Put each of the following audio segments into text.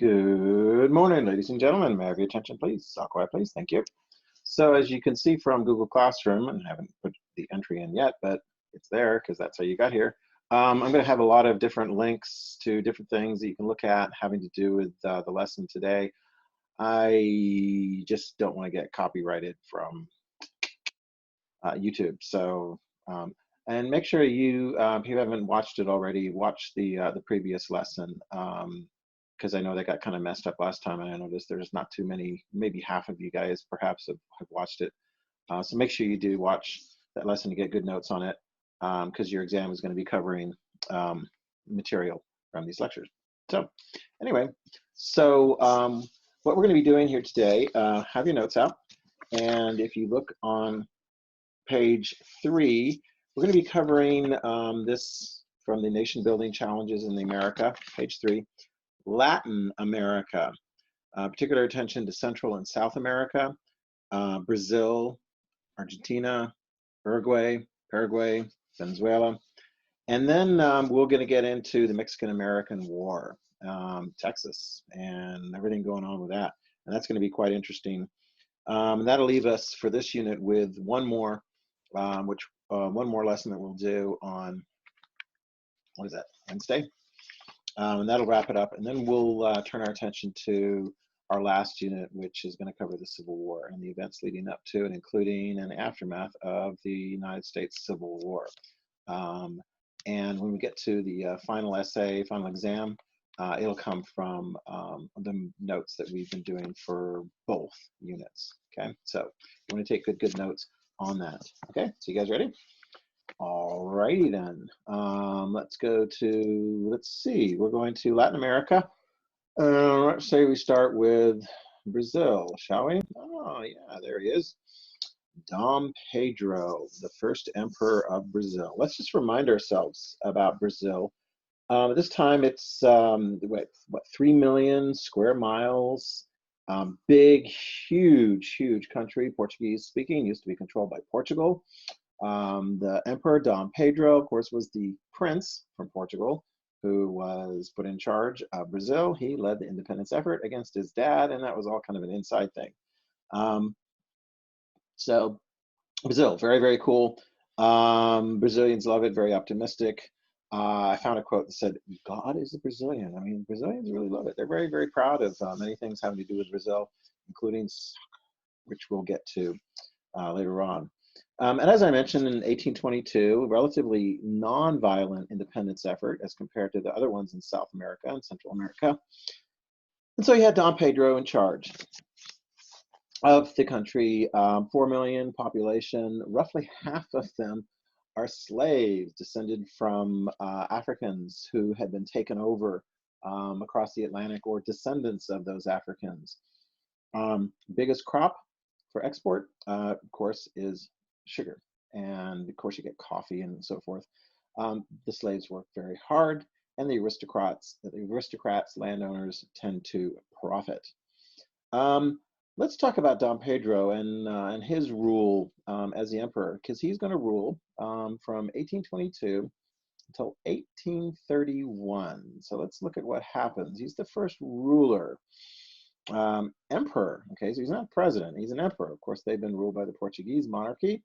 Good morning, ladies and gentlemen. May I have your attention, please? Quiet, please. Thank you. So as you can see from Google Classroom, and I haven't put the entry in yet, but it's there because that's how you got here. I'm going to have a lot of different links to different things that you can look at having to do with the lesson today. I just don't want to get copyrighted from YouTube. So, and make sure you, if you haven't watched it already, watch the previous lesson. Because I know they got kind of messed up last time, and I noticed there's not too many, maybe half of you guys perhaps have watched it. So make sure you do watch that lesson to get good notes on it, because your exam is going to be covering material from these lectures. So anyway, so what we're going to be doing here today, have your notes out, and if you look on page 3, we're going to be covering this from the Nation Building Challenges in the America, page 3. Latin America, particular attention to Central and South America, Brazil, Argentina, Uruguay, Paraguay, Venezuela, and then we're going to get into the Mexican-American War, Texas, and everything going on with that. And that's going to be quite interesting. And that'll leave us for this unit with one more, one more lesson that we'll do on, what is that, Wednesday? And that'll wrap it up, and then we'll turn our attention to our last unit, which is going to cover the Civil War and the events leading up to and including an aftermath of the United States Civil War. And when we get to the final essay, final exam, it'll come from the notes that we've been doing for both units. Okay, so you want to take good notes on that. Okay, so you guys ready? All righty then. Let's go to, let's see, we're going to Latin America. Let's say we start with Brazil, shall we? Oh yeah, there he is. Dom Pedro, the first emperor of Brazil. Let's just remind ourselves about Brazil. At this time it's, what, 3 million square miles. Big, huge country, Portuguese speaking, used to be controlled by Portugal. The Emperor Dom Pedro, of course, was the prince from Portugal who was put in charge of Brazil. He led the independence effort against his dad, and that was all kind of an inside thing. So Brazil, very cool. Brazilians love it, very optimistic. I found a quote that said, "God is a Brazilian." I mean, Brazilians really love it. They're very proud of many things having to do with Brazil, including soccer, which we'll get to later on. And as I mentioned, in 1822, relatively non-violent independence effort as compared to the other ones in South America and Central America. And so you had Dom Pedro in charge of the country, 4 million population, roughly half of them are slaves descended from Africans who had been taken over across the Atlantic, or descendants of those Africans. Biggest crop for export, of course, is sugar, and of course you get coffee and so forth. The slaves work very hard, and the aristocrats, landowners, tend to profit. Let's talk about Dom Pedro and his rule as the emperor, because he's going to rule from 1822 until 1831. So let's look at what happens. He's the first ruler. Emperor, okay, so he's not president, he's an emperor. Of course, they've been ruled by the Portuguese monarchy,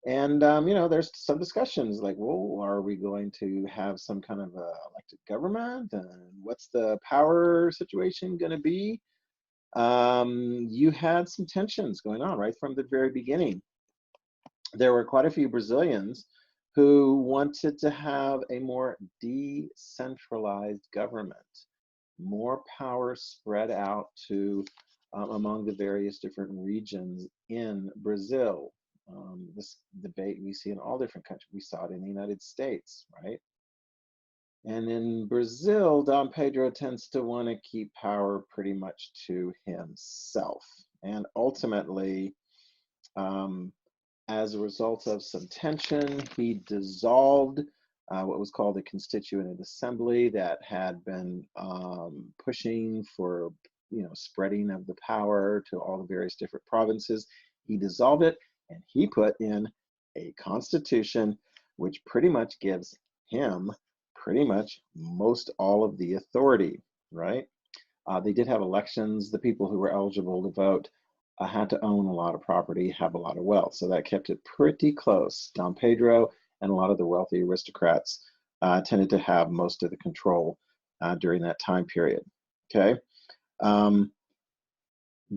and you know, there's some discussions like, well, are we going to have some kind of elected government, and what's the power situation going to be? You had some tensions going on right from the very beginning. There were quite a few Brazilians who wanted to have a more decentralized government, more power spread out to among the various different regions in Brazil. This debate we see in all different countries. We saw it in the United States, right? And in Brazil, Dom Pedro tends to want to keep power pretty much to himself. And ultimately, as a result of some tension, he dissolved what was called a constituent assembly that had been pushing for, you know, spreading of the power to all the various different provinces. He dissolved it, and he put in a constitution which pretty much gives him pretty much most all of the authority, right? They did have elections. The people who were eligible to vote had to own a lot of property, have a lot of wealth. So that kept it pretty close. Dom Pedro and a lot of the wealthy aristocrats tended to have most of the control during that time period. Okay.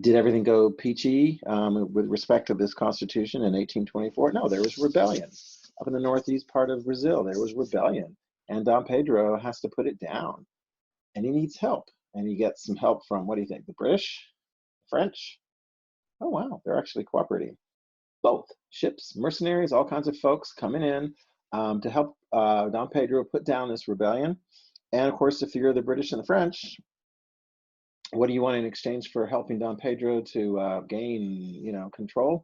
Did everything go peachy with respect to this constitution in 1824? No, there was rebellion. Up in the northeast part of Brazil, there was rebellion. And Dom Pedro has to put it down. And he needs help. And he gets some help from, what do you think, the British? French? Oh, wow, they're actually cooperating. Both ships, mercenaries, all kinds of folks coming in to help Dom Pedro put down this rebellion. And of course, if you're the British and the French, what do you want in exchange for helping Dom Pedro to gain, control?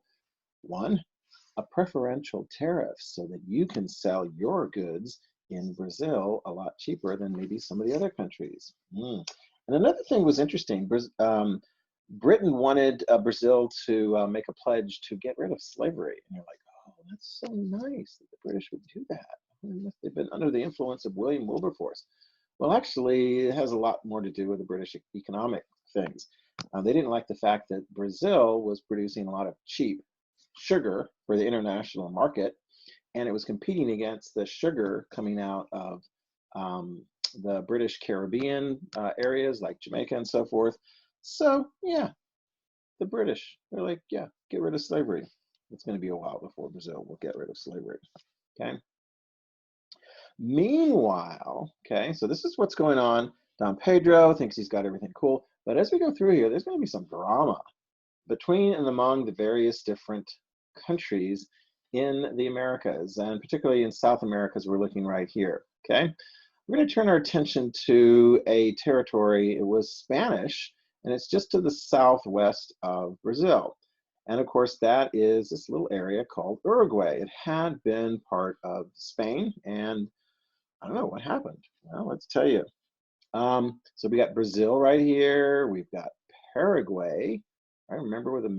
One, a preferential tariff so that you can sell your goods in Brazil a lot cheaper than maybe some of the other countries. And another thing was interesting. Britain wanted Brazil to make a pledge to get rid of slavery. And you're like, oh, that's so nice that the British would do that. They've been under the influence of William Wilberforce. Well, actually, it has a lot more to do with the British economic things. They didn't like the fact that Brazil was producing a lot of cheap sugar for the international market, and it was competing against the sugar coming out of the British Caribbean areas like Jamaica and so forth. So, yeah, the British, they're like, yeah, get rid of slavery. It's going to be a while before Brazil will get rid of slavery, okay? Meanwhile, okay, so this is what's going on. Dom Pedro thinks he's got everything cool, but as we go through here, there's going to be some drama between and among the various different countries in the Americas, and particularly in South America, as we're looking right here, okay? We're going to turn our attention to a territory. It was Spanish, and it's just to the southwest of Brazil. And of course, that is this little area called Uruguay. It had been part of Spain, and I don't know what happened. Well, let's tell you. So we got Brazil right here. We've got Paraguay. I remember where the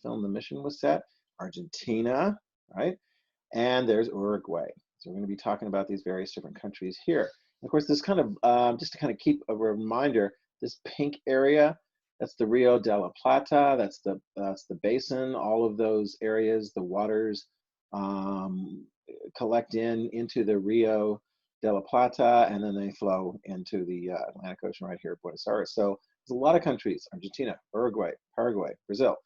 film The Mission was set. Argentina, right? And there's Uruguay. So we're going to be talking about these various different countries here. And of course, this kind of, just to kind of keep a reminder, this pink area, that's the Rio de la Plata. That's the basin. All of those areas, the waters collect into the Rio de la Plata, and then they flow into the Atlantic Ocean right here at Buenos Aires. So there's a lot of countries, Argentina, Uruguay, Paraguay, Brazil,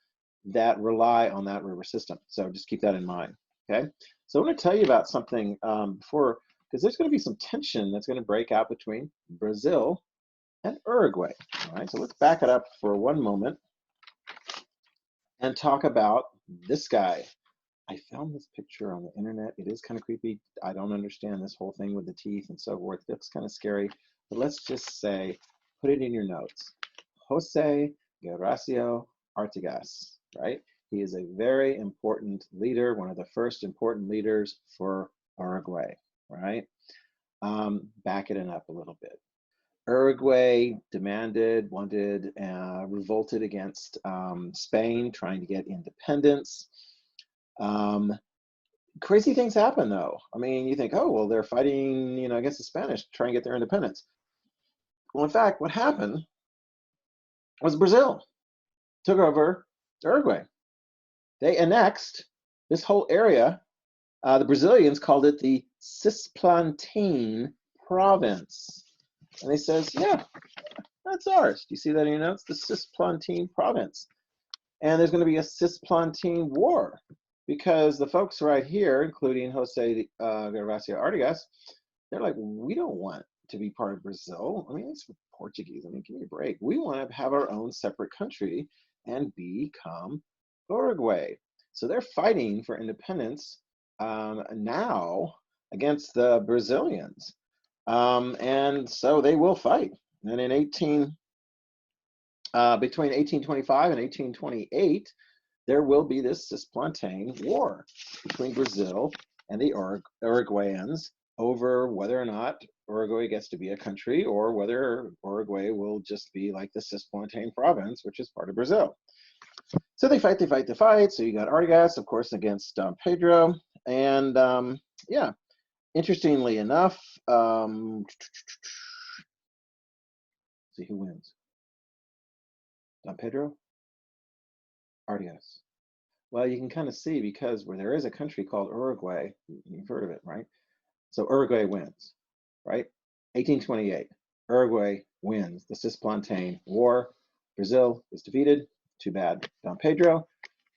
that rely on that river system. So just keep that in mind, okay? So I want to tell you about something before, because there's going to be some tension that's going to break out between Brazil and Uruguay. All right, so let's back it up for one moment and talk about this guy. I found this picture on the internet. It is kind of creepy. I don't understand this whole thing with the teeth and so forth. It looks kind of scary, but let's just say, put it in your notes. Jose Horacio Artigas, right? He is a very important leader, one of the first important leaders for Uruguay, right? Back it up a little bit. Uruguay revolted against Spain, trying to get independence. Crazy things happen, though. I mean, you think, oh, well, they're fighting, against the Spanish, trying to get their independence. Well, in fact, what happened was Brazil took over Uruguay. They annexed this whole area. The Brazilians called it the Cisplatin province. And they says, yeah, that's ours. Do you see that in your notes? The Cisplatin province. And there's going to be a Cisplatin war because the folks right here, including Jose Horacio Artigas, they're like, we don't want to be part of Brazil. I mean, it's Portuguese. I mean, give me a break. We want to have our own separate country and become Uruguay. So they're fighting for independence now against the Brazilians. And so they will fight. And in between 1825 and 1828, there will be this Cisplatin war between Brazil and the Uruguayans over whether or not Uruguay gets to be a country or whether Uruguay will just be like the Cisplatin province, which is part of Brazil. So they fight. So you got Artigas, of course, against Pedro. And yeah, interestingly enough, see who wins. Don Pedro, Artigas. Well, you can kind of see because where there is a country called Uruguay, you've heard of it, right? So Uruguay wins, right? 1828, Uruguay wins the Cisplantain War. Brazil is defeated. Too bad, Don Pedro.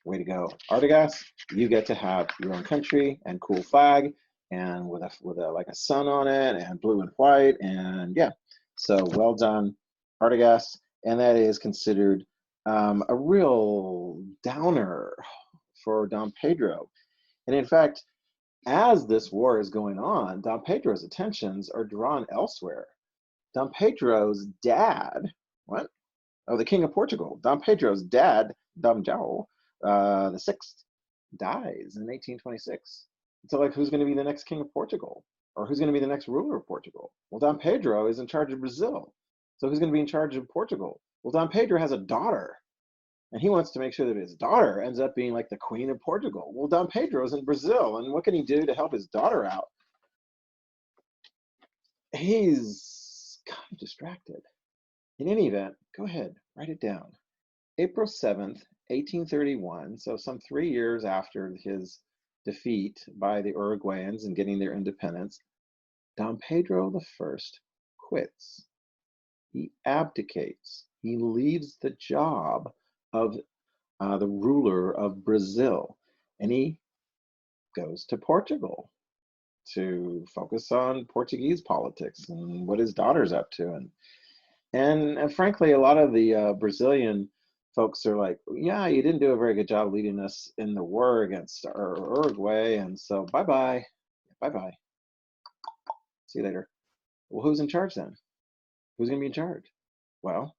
Way to go, Artigas. You get to have your own country and cool flag and with a like a sun on it and blue and white and yeah. So well done, Artigas. And that is considered a real downer for Don Pedro. And in fact, as this war is going on, Don Pedro's attentions are drawn elsewhere. Don Pedro's dad, what? Oh, the King of Portugal. Don Pedro's dad, Dom João, the sixth, dies in 1826. So, like, who's going to be the next King of Portugal? Or who's going to be the next ruler of Portugal? Well, Don Pedro is in charge of Brazil. So who's going to be in charge of Portugal? Well, Don Pedro has a daughter. And he wants to make sure that his daughter ends up being like the Queen of Portugal. Well, Don Pedro is in Brazil, and what can he do to help his daughter out? He's kind of distracted. In any event, go ahead, write it down. April 7th, 1831, so some 3 years after his defeat by the Uruguayans and getting their independence, Don Pedro I quits. He abdicates. He leaves the job of the ruler of Brazil, and he goes to Portugal to focus on Portuguese politics and what his daughter's up to. And frankly, a lot of the Brazilian folks are like, yeah, you didn't do a very good job leading us in the war against Uruguay, and so bye-bye, bye-bye. See you later. Well, who's in charge then? Who's going to be in charge? Well,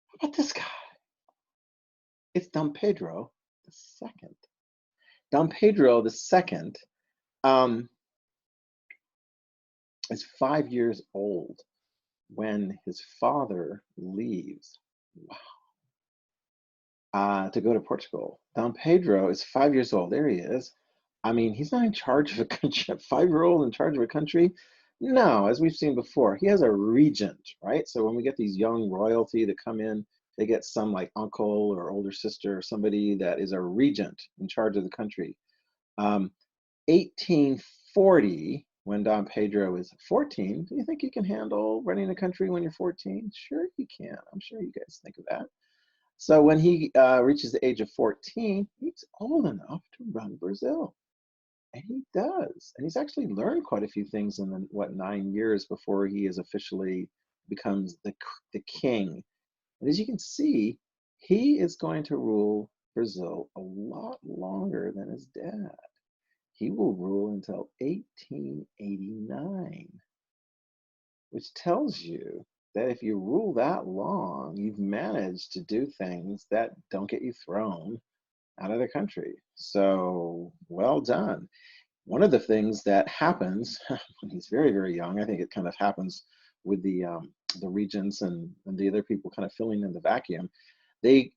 how about this guy? It's Dom Pedro II. Dom Pedro II is 5 years old when his father leaves. Wow. To go to Portugal. Dom Pedro is 5 years old. There he is. I mean, he's not in charge of a country. A 5-year-old in charge of a country? No, as we've seen before, he has a regent, right? So when we get these young royalty that come in, they get some like uncle or older sister or somebody that is a regent in charge of the country. 1840, when Don Pedro is 14, do you think you can handle running a country when you're 14? Sure you can. I'm sure you guys think of that. So when he reaches the age of 14, he's old enough to run Brazil. And he does. And he's actually learned quite a few things in the, 9 years before he is officially becomes the king. And as you can see, he is going to rule Brazil a lot longer than his dad. He will rule until 1889, which tells you that if you rule that long, you've managed to do things that don't get you thrown out of the country. So well done. One of the things that happens when he's very, very young, I think it kind of happens with the regents and the other people kind of filling in the vacuum, they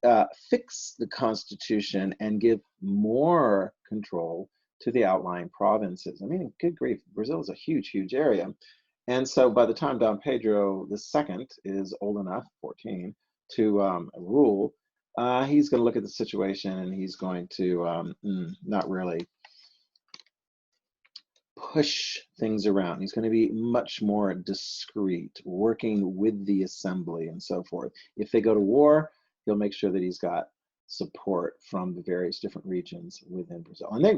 fix the Constitution and give more control to the outlying provinces. I mean, good grief, Brazil is a huge, huge area. And so by the time Dom Pedro II is old enough, 14, to rule, he's going to look at the situation and he's going to not really push things around. He's going to be much more discreet, working with the assembly and so forth. If they go to war, he'll make sure that he's got support from the various different regions within Brazil. And they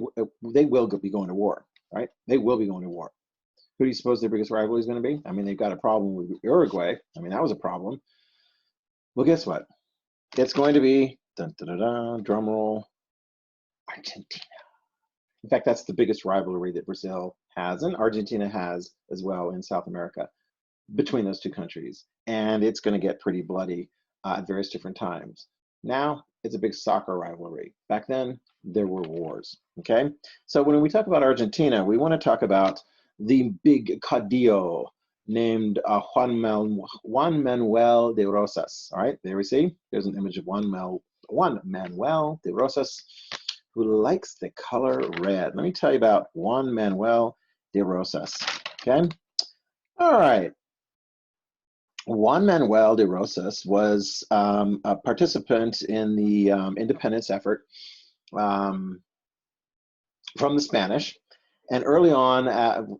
will be going to war, right? They will be going to war. Who do you suppose their biggest rival is going to be? I mean, they've got a problem with Uruguay. I mean, that was a problem. Well, guess what? It's going to be, dun, dun, dun, dun, drum roll, Argentina. In fact, that's the biggest rivalry that Brazil has, and Argentina has as well in South America, between those two countries. And it's going to get pretty bloody at various different times. Now, it's a big soccer rivalry. Back then, there were wars, okay? So when we talk about Argentina, we want to talk about the big caudillo named Juan Manuel de Rosas, all right? There we see, there's an image of Juan Manuel de Rosas, who likes the color red. Let me tell you about Juan Manuel de Rosas, okay? All right. Juan Manuel de Rosas was a participant in the independence effort um, from the Spanish. And early on,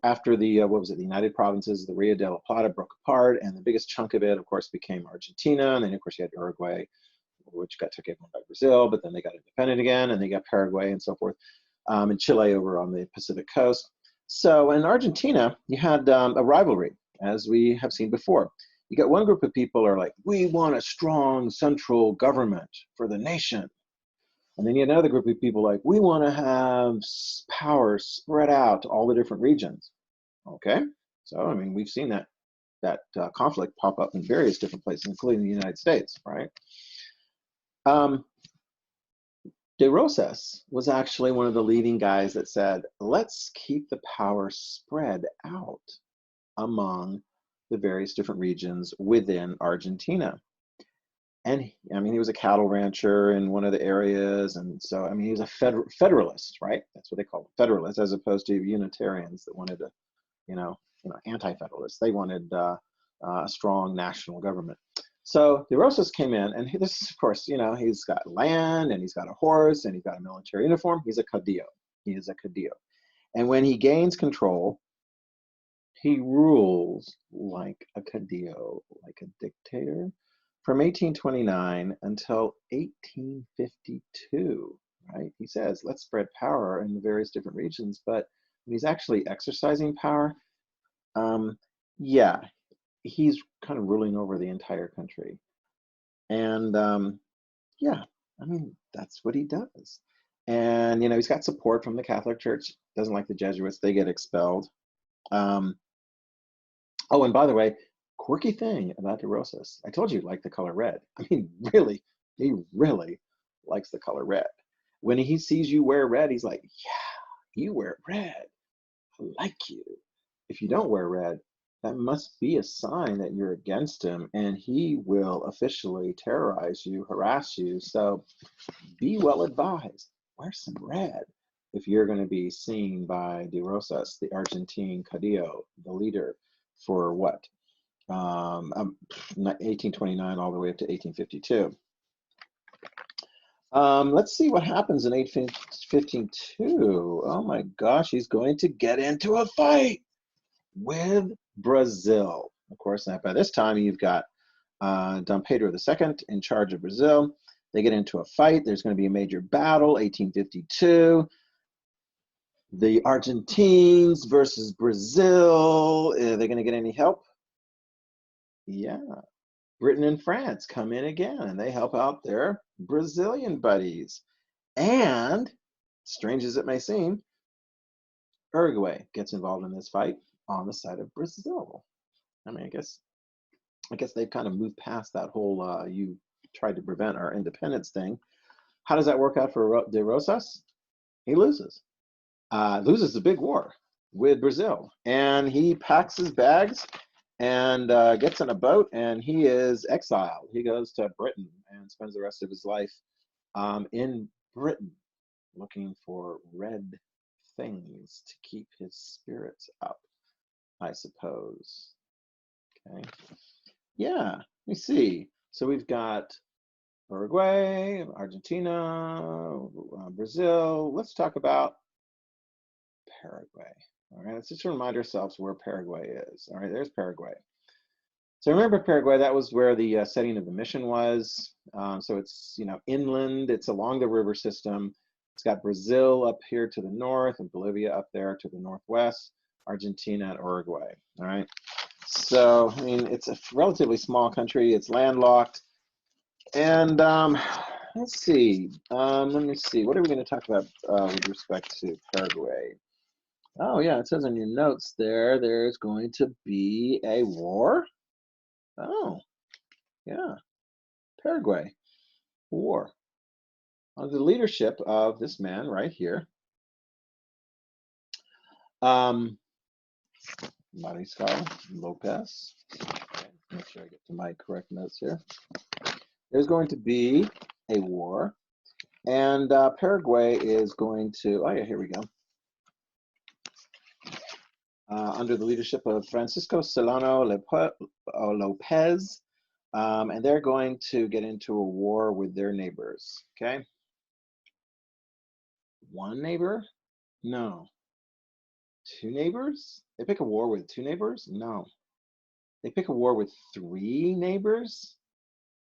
after the, what was it, the United Provinces, the Rio de la Plata broke apart, and the biggest chunk of it, of course, became Argentina. And then, of course, you had Uruguay, which got taken over by Brazil, but then they got independent again, and they got Paraguay and so forth, and Chile over on the Pacific coast. So in Argentina, you had a rivalry, as we have seen before. You got one group of people are like, we want a strong central government for the nation. And then you had another group of people like, we want to have power spread out to all the different regions. Okay, so I mean, we've seen that conflict pop up in various different places, including the United States, right? Um, De Rosas was actually one of the leading guys that said, let's keep the power spread out among the various different regions within Argentina. And I mean, he was a cattle rancher in one of the areas. And so, I mean, he was a federalist, right? That's what they call federalists, as opposed to Unitarians that wanted to, anti-federalists. They wanted a strong national government. So De Rosas came in, and this is, of course, he's got land, and he's got a horse, and he's got a military uniform. He's a caudillo. He is a caudillo. And when he gains control, he rules like a caudillo, like a dictator, from 1829 until 1852, right? He says, let's spread power in the various different regions, but when he's actually exercising power, yeah, he's kind of ruling over the entire country. And yeah, I mean, that's what he does. And, he's got support from the Catholic Church, doesn't like the Jesuits, they get expelled. Oh, and by the way, quirky thing about De Rosas, I told you he liked the color red. I mean, really, he really likes the color red. When he sees you wear red, he's like, yeah, you wear red. I like you. If you don't wear red, that must be a sign that you're against him, and he will officially terrorize you, harass you. So be well advised. Wear some red if you're going to be seen by De Rosas, the Argentine caudillo, the leader for what? 1829 all the way up to 1852. Let's see what happens in 1852. Oh my gosh, he's going to get into a fight with Brazil. Of course, by this time you've got Dom Pedro II in charge of Brazil. They get into a fight. There's going to be a major battle, 1852. The Argentines versus Brazil. Are they going to get any help? Yeah. Britain and France come in again, and they help out their Brazilian buddies. And, strange as it may seem, Uruguay gets involved in this fight on the side of Brazil. I mean, I guess they've kind of moved past that whole you tried to prevent our independence thing. How does that work out for De Rosas? He loses. Loses the big war with Brazil, and he packs his bags and gets in a boat, and he is exiled. He goes to Britain and spends the rest of his life in Britain looking for red things to keep his spirits up, I suppose. Okay. Yeah, let me see. So we've got Uruguay, Argentina, Brazil. Let's talk about Paraguay. All right, let's just remind ourselves where Paraguay is. All right, there's Paraguay. So remember Paraguay, that was where the setting of the mission was. So it's, inland, it's along the river system. It's got Brazil up here to the north and Bolivia up there to the northwest, Argentina and Uruguay, all right? So, I mean, it's a relatively small country, it's landlocked. And let's see, let me see, what are we gonna talk about with respect to Paraguay? Oh yeah, it says on your notes there's going to be a war. Oh, yeah, Paraguay war under the leadership of this man right here, Mariscal Lopez. Okay, make sure I get to my correct notes here. There's going to be a war, and Paraguay is going to. Oh yeah, here we go. under the leadership of Francisco Solano Lopez, and they're going to get into a war with their neighbors, okay? One neighbor? No. Two neighbors? They pick a war with two neighbors? No. They pick a war with three neighbors?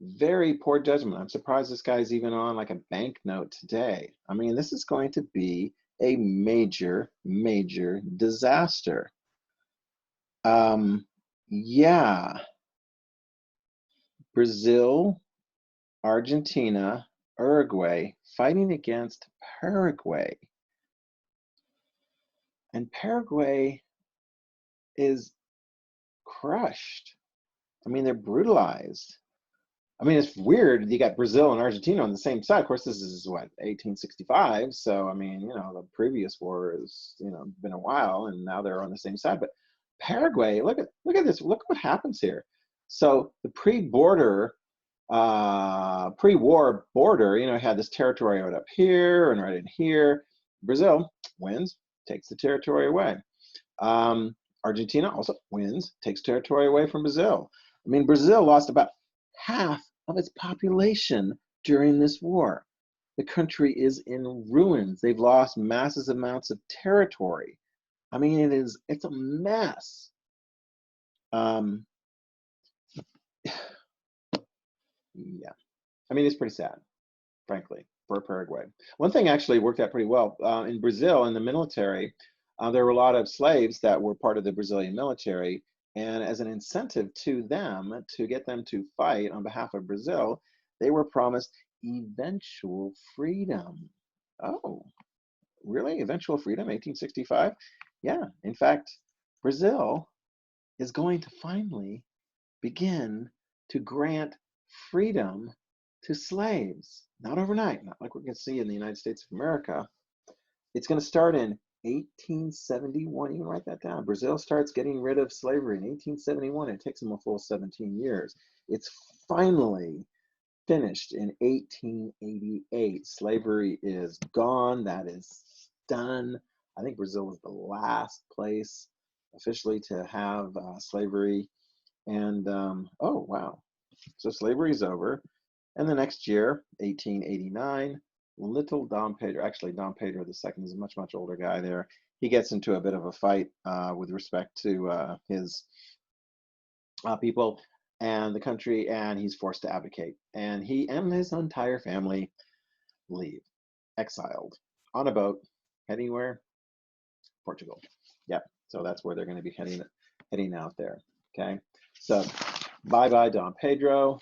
Very poor judgment. I'm surprised this guy's even on like a banknote today. I mean, this is going to be a major, major disaster. Yeah. Brazil, Argentina, Uruguay fighting against Paraguay. And Paraguay is crushed. I mean, they're brutalized. I mean, it's weird. You got Brazil and Argentina on the same side. Of course, this is what, 1865. So, I mean, you know, the previous war has, you know, been a while, and now they're on the same side. But Paraguay, look at this. Look what happens here. So the pre-war border, you know, had this territory right up here and right in here. Brazil wins, takes the territory away. Argentina also wins, takes territory away from Brazil. I mean, Brazil lost about half of its population during this war. The country is in ruins. They've lost massive amounts of territory. I mean, it's a mess. Yeah, I mean, it's pretty sad, frankly, for Paraguay. One thing actually worked out pretty well. In Brazil, in the military, there were a lot of slaves that were part of the Brazilian military, and as an incentive to them, to get them to fight on behalf of Brazil, they were promised eventual freedom. Oh, really? Eventual freedom, 1865? Yeah, in fact, Brazil is going to finally begin to grant freedom to slaves. Not overnight, not like we're going to see in the United States of America. It's going to start in 1871. You can write that down. Brazil starts getting rid of slavery in 1871. It takes them a full 17 years. It's finally finished in 1888. Slavery is gone. That is done. I think Brazil was the last place officially to have slavery. And oh, wow. So slavery is over. And the next year, 1889, little Dom Pedro, actually Dom Pedro II is a much, much older guy there. He gets into a bit of a fight with respect to his people and the country, and he's forced to abdicate. And he and his entire family leave, exiled, on a boat, heading where? Portugal. Yeah, so that's where they're going to be heading out there. Okay, so bye-bye, Dom Pedro.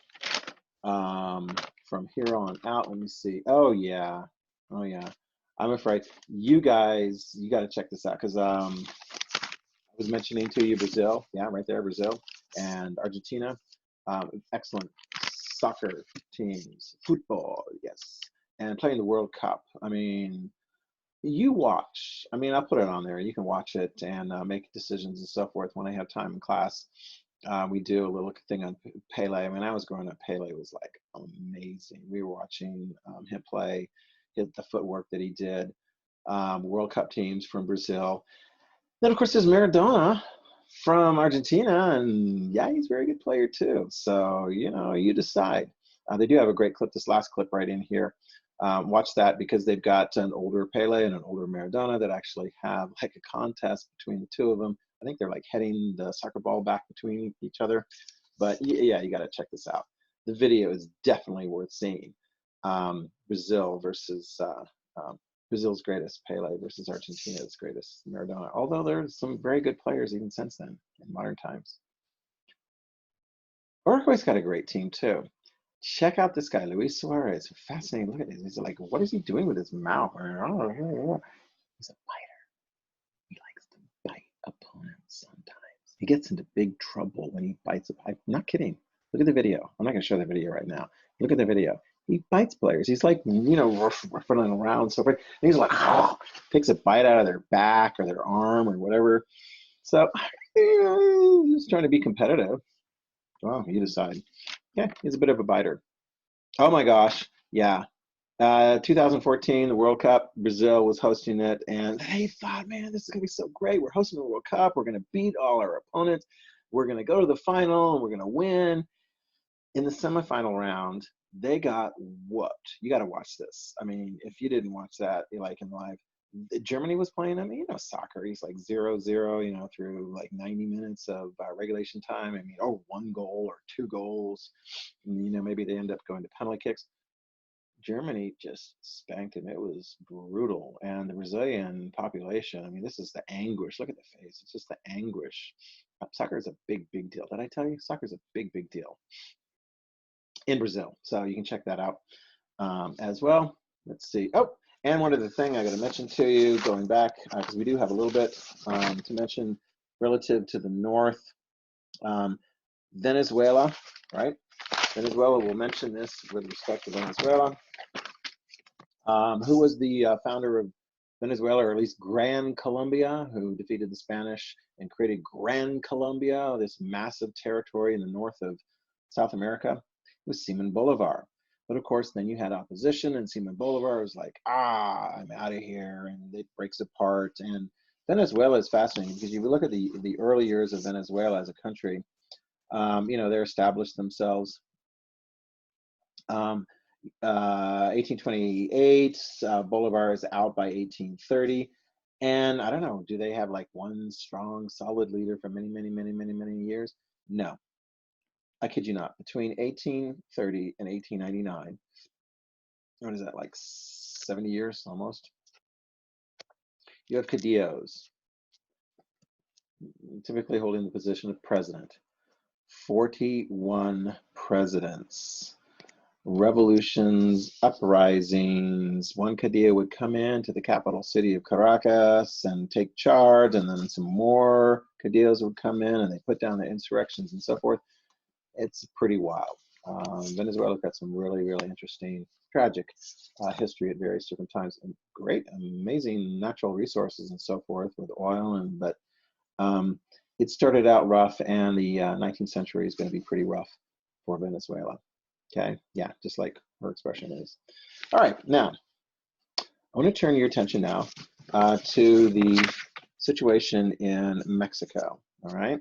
From here on out, let me see. Oh yeah, I'm afraid you guys, you got to check this out, because I was mentioning to you Brazil. Yeah, right there, Brazil and Argentina. Excellent soccer teams, football, yes, and playing the World Cup. I mean, you watch. I mean, I'll put it on there. You can watch it and make decisions and so forth when I have time in class. We do a little thing on Pele. I mean, I was growing up, Pele was like amazing. We were watching him play, the footwork that he did, World Cup teams from Brazil. Then, of course, there's Maradona from Argentina, and yeah, he's a very good player too. So, you know, you decide. They do have a great clip, this last clip right in here. Watch that, because they've got an older Pele and an older Maradona that actually have like a contest between the two of them. I think they're like heading the soccer ball back between each other. But yeah, you got to check this out. The video is definitely worth seeing. Brazil versus Brazil's greatest Pele versus Argentina's greatest Maradona. Although there's some very good players even since then in modern times. Uruguay's got a great team too. Check out this guy, Luis Suarez. Fascinating. Look at this. He's like, what is he doing with his mouth? He's a biter. He likes to bite opponents sometimes. He gets into big trouble when he bites I'm not kidding. Look at the video. I'm not going to show the video right now. Look at the video. He bites players. He's like, you know, running around so forth. And he's like, picks a bite out of their back or their arm or whatever. So, you know, he's trying to be competitive. Well, you decide. Yeah, he's a bit of a biter. Oh my gosh. Yeah. 2014, the World Cup, Brazil was hosting it, and they thought, man, this is gonna be so great. We're hosting the World Cup. We're gonna beat all our opponents. We're gonna go to the final, and we're gonna win. In the semifinal round, they got whooped. You got to watch this. I mean, if you didn't watch that, like in live, Germany was playing. I mean, soccer. He's like 0-0, through like 90 minutes of regulation time. I mean, one goal or two goals. And, maybe they end up going to penalty kicks. Germany just spanked him. It was brutal. And the Brazilian population, I mean, this is the anguish. Look at the face. It's just the anguish. Soccer is a big, big deal. Did I tell you? Soccer is a big, big deal in Brazil. So you can check that out as well. Let's see. Oh, and one other thing I got to mention to you, going back, because we do have a little bit to mention relative to the north. Venezuela, right? Venezuela, we'll mention this with respect to Venezuela. Who was the founder of Venezuela, or at least Gran Colombia, who defeated the Spanish and created Gran Colombia, this massive territory in the north of South America? It was Simon Bolivar. But of course, then you had opposition, and Simon Bolivar was like, I'm out of here, and it breaks apart. And Venezuela is fascinating because if you look at the early years of Venezuela as a country, they established themselves. 1828, Bolivar is out by 1830. And I don't know, do they have like one strong, solid leader for many, many, many, many, many years? No. I kid you not. Between 1830 and 1899, what is that, like 70 years almost? You have Cadillos, typically holding the position of president. 41 presidents. Revolutions, uprisings. One Cadillo would come into the capital city of Caracas and take charge, and then some more Cadillos would come in and they put down the insurrections and so forth. It's pretty wild. Venezuela's got some really, really interesting, tragic history at various different times, and great, amazing natural resources and so forth with oil. But it started out rough, and the 19th century is going to be pretty rough for Venezuela. Okay, yeah, just like her expression is. All right, now I want to turn your attention now to the situation in Mexico. All right,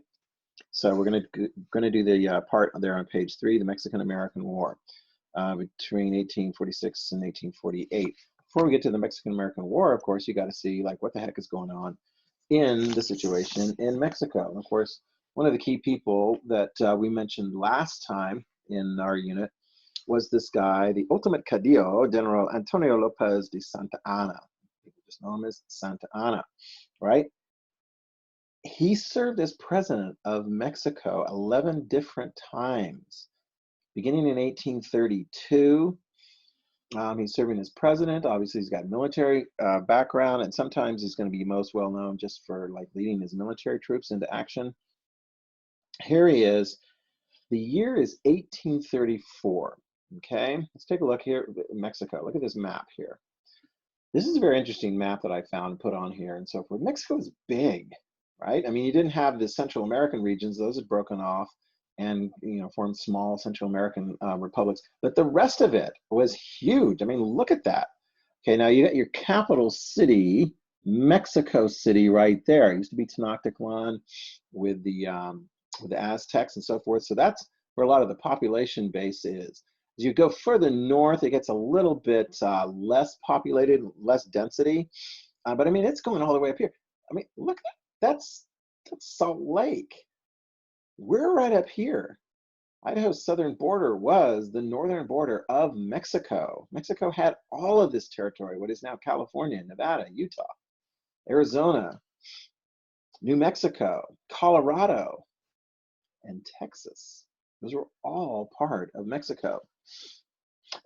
so we're going to do the part there on page 3, the Mexican-American War between 1846 and 1848. Before we get to the Mexican-American War, of course, you got to see like what the heck is going on in the situation in Mexico. And of course, one of the key people that we mentioned last time in our unit was this guy, the ultimate Cadillo, General Antonio Lopez de Santa Anna. People just know him as Santa Anna, right? He served as president of Mexico 11 different times, beginning in 1832. He's serving as president. Obviously, he's got military background, and sometimes he's going to be most well known just for like leading his military troops into action. Here he is. The year is 1834. Okay, let's take a look here in Mexico. Look at this map here. This is a very interesting map that I found and put on here and so forth. Mexico is big, right? I mean, you didn't have the Central American regions; those had broken off and formed small Central American republics. But the rest of it was huge. I mean, look at that. Okay, now you got your capital city, Mexico City, right there. It used to be Tenochtitlan with the Aztecs and so forth. So that's where a lot of the population base is. As you go further north, it gets a little bit less populated, less density. But I mean, it's going all the way up here. I mean, look, that's Salt Lake. We're right up here. Idaho's southern border was the northern border of Mexico. Mexico had all of this territory, what is now California, Nevada, Utah, Arizona, New Mexico, Colorado, and Texas. Those were all part of Mexico.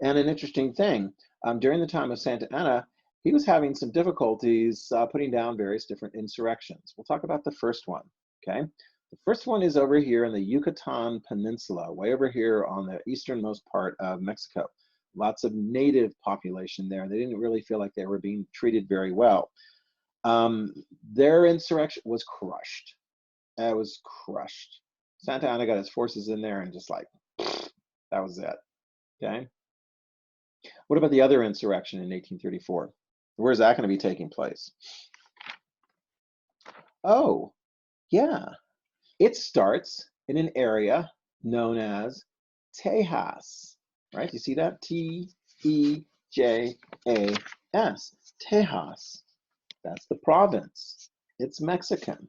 And an interesting thing, during the time of Santa Anna, he was having some difficulties putting down various different insurrections. We'll talk about the first one, okay? The first one is over here in the Yucatan Peninsula, way over here on the easternmost part of Mexico. Lots of native population there. They didn't really feel like they were being treated very well. Their insurrection was crushed. It was crushed. Santa Anna got his forces in there and just like, that was it, okay? What about the other insurrection in 1834? Where's that going to be taking place? Oh, yeah. It starts in an area known as Tejas, right? You see that? Tejas, Tejas. That's the province. It's Mexican.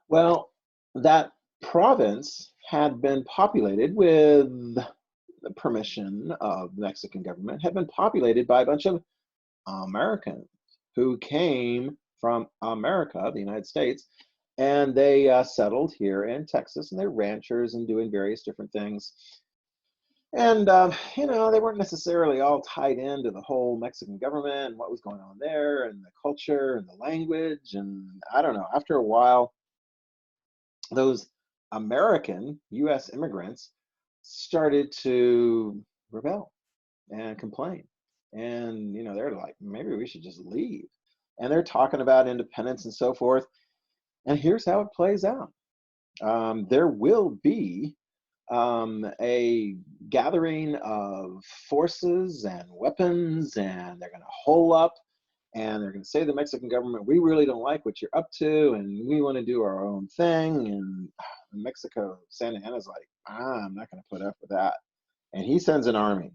Well, that province had been populated with the permission of the Mexican government, had been populated by a bunch of Americans who came from America, the United States, and they settled here in Texas, and they're ranchers and doing various different things. And, you know, they weren't necessarily all tied into the whole Mexican government and what was going on there and the culture and the language. And I don't know, after a while, those American US immigrants started to rebel and complain. And, you know, they're like, maybe we should just leave. And they're talking about independence and so forth. And here's how it plays out. There will be a gathering of forces and weapons, and they're going to hole up, and they're going to say to the Mexican government, we really don't like what you're up to, and we want to do our own thing. And Mexico, Santa Anna's like, I'm not going to put up with that. And he sends an army.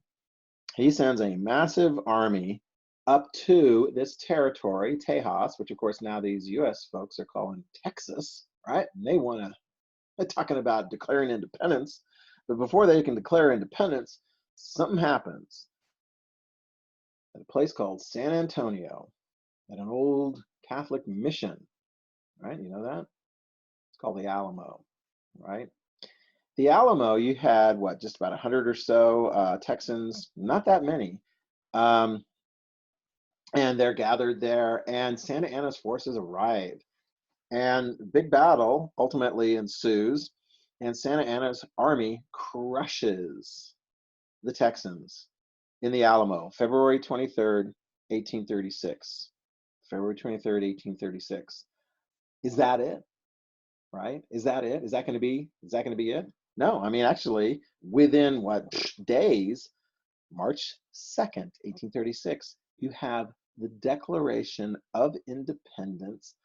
He sends a massive army up to this territory, Tejas, which of course now these US folks are calling Texas, right? And they want to, they're talking about declaring independence. But before they can declare independence, something happens at a place called San Antonio, at an old Catholic mission, right? You know that? It's called the Alamo, right? The Alamo, you had what, just about 100 or so Texans, not that many. And they're gathered there, and Santa Anna's forces arrive. And big battle ultimately ensues, and Santa Anna's army crushes the Texans in the Alamo, February 23rd, 1836. February 23rd, 1836. Is that it? Right? Is that it? Is that going to be it? No, I mean, actually, within what, days, March 2nd, 1836, you have the Declaration of Independence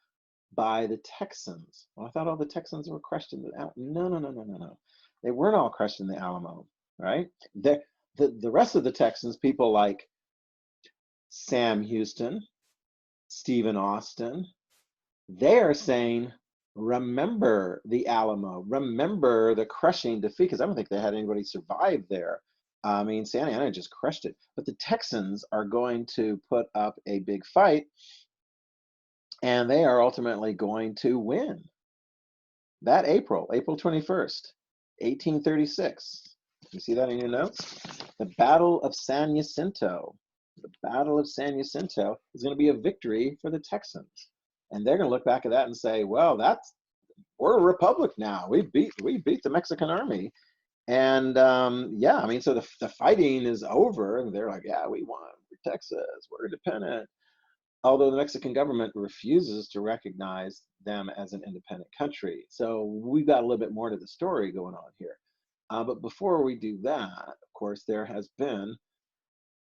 by the Texans. Well, I thought all the Texans were crushed in the Alamo. No. They weren't all crushed in the Alamo, right? The rest of the Texans, people like Sam Houston, Stephen Austin, they are saying, remember the Alamo, remember the crushing defeat, because I don't think they had anybody survive there. I mean, Santa Anna just crushed it. But the Texans are going to put up a big fight, and they are ultimately going to win. That April 21st, 1836. You see that in your notes? The Battle of San Jacinto. The Battle of San Jacinto is going to be a victory for the Texans. And they're going to look back at that and say, well, we're a republic now. We beat the Mexican army. And yeah, I mean, so the fighting is over, and they're like, yeah, we won. We're Texas. We're independent. Although the Mexican government refuses to recognize them as an independent country. So we've got a little bit more to the story going on here. But before we do that, of course, there has been,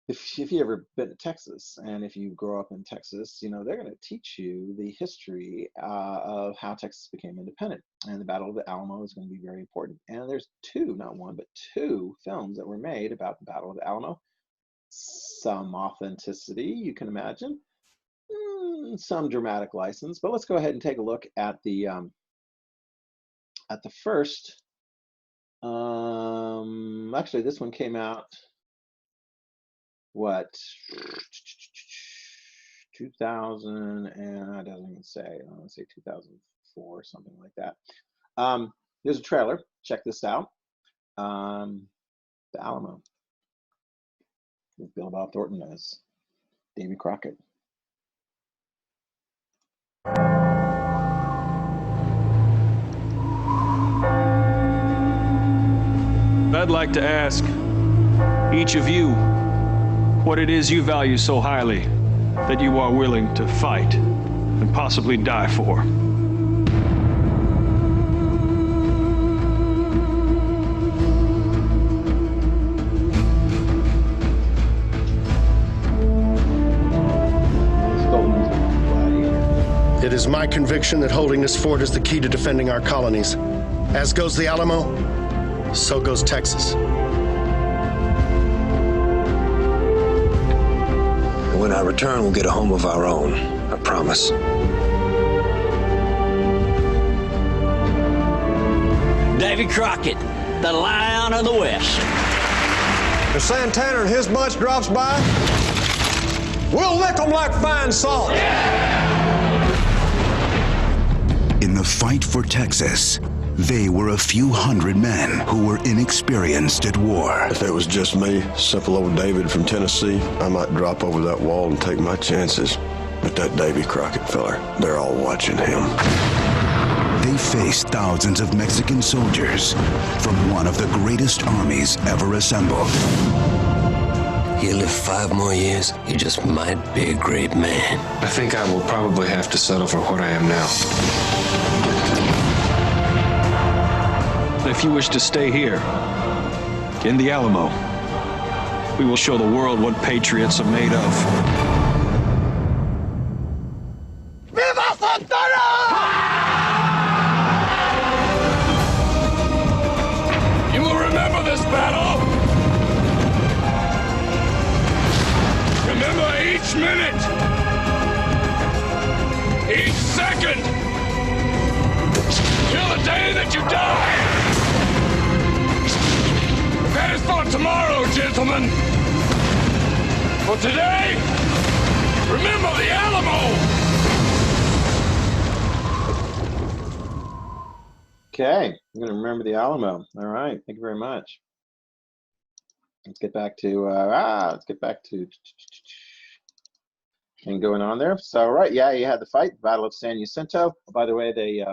if you've ever been to Texas, and if you grow up in Texas, you know, they're going to teach you the history of how Texas became independent. And the Battle of the Alamo is going to be very important. And there's not one, but two films that were made about the Battle of the Alamo. Some authenticity, you can imagine. Some dramatic license. But let's go ahead and take a look at the first. Actually, this one came out, what, 2000, and it doesn't even say, I want to say 2004 or something like that. Here's a trailer. Check this out. The Alamo with Bill Bob Thornton as Davy Crockett. I'd like to ask each of you what it is you value so highly that you are willing to fight and possibly die for. is my conviction that holding this fort is the key to defending our colonies. As goes the Alamo, so goes Texas. When I return, we'll get a home of our own. I promise. Davy Crockett, the Lion of the West. If Santana and his bunch drops by, we'll lick them like fine salt. In the fight for Texas, they were a few hundred men who were inexperienced at war. If it was just me, simple old David from Tennessee, I might drop over that wall and take my chances. But that Davy Crockett feller, they're all watching him. They faced thousands of Mexican soldiers from one of the greatest armies ever assembled. You live 5 more years, you just might be a great man. I think I will probably have to settle for what I am now. If you wish to stay here, in the Alamo, we will show the world what patriots are made of. Viva Santana! You will remember this battle. Remember each minute, each second, till the day that you die. That is for tomorrow, gentlemen. For today, remember the Alamo. Okay, I'm going to remember the Alamo. All right, thank you very much. Let's get back to and going on there. So right, yeah, you had the fight, the Battle of San Jacinto. Oh, by the way, they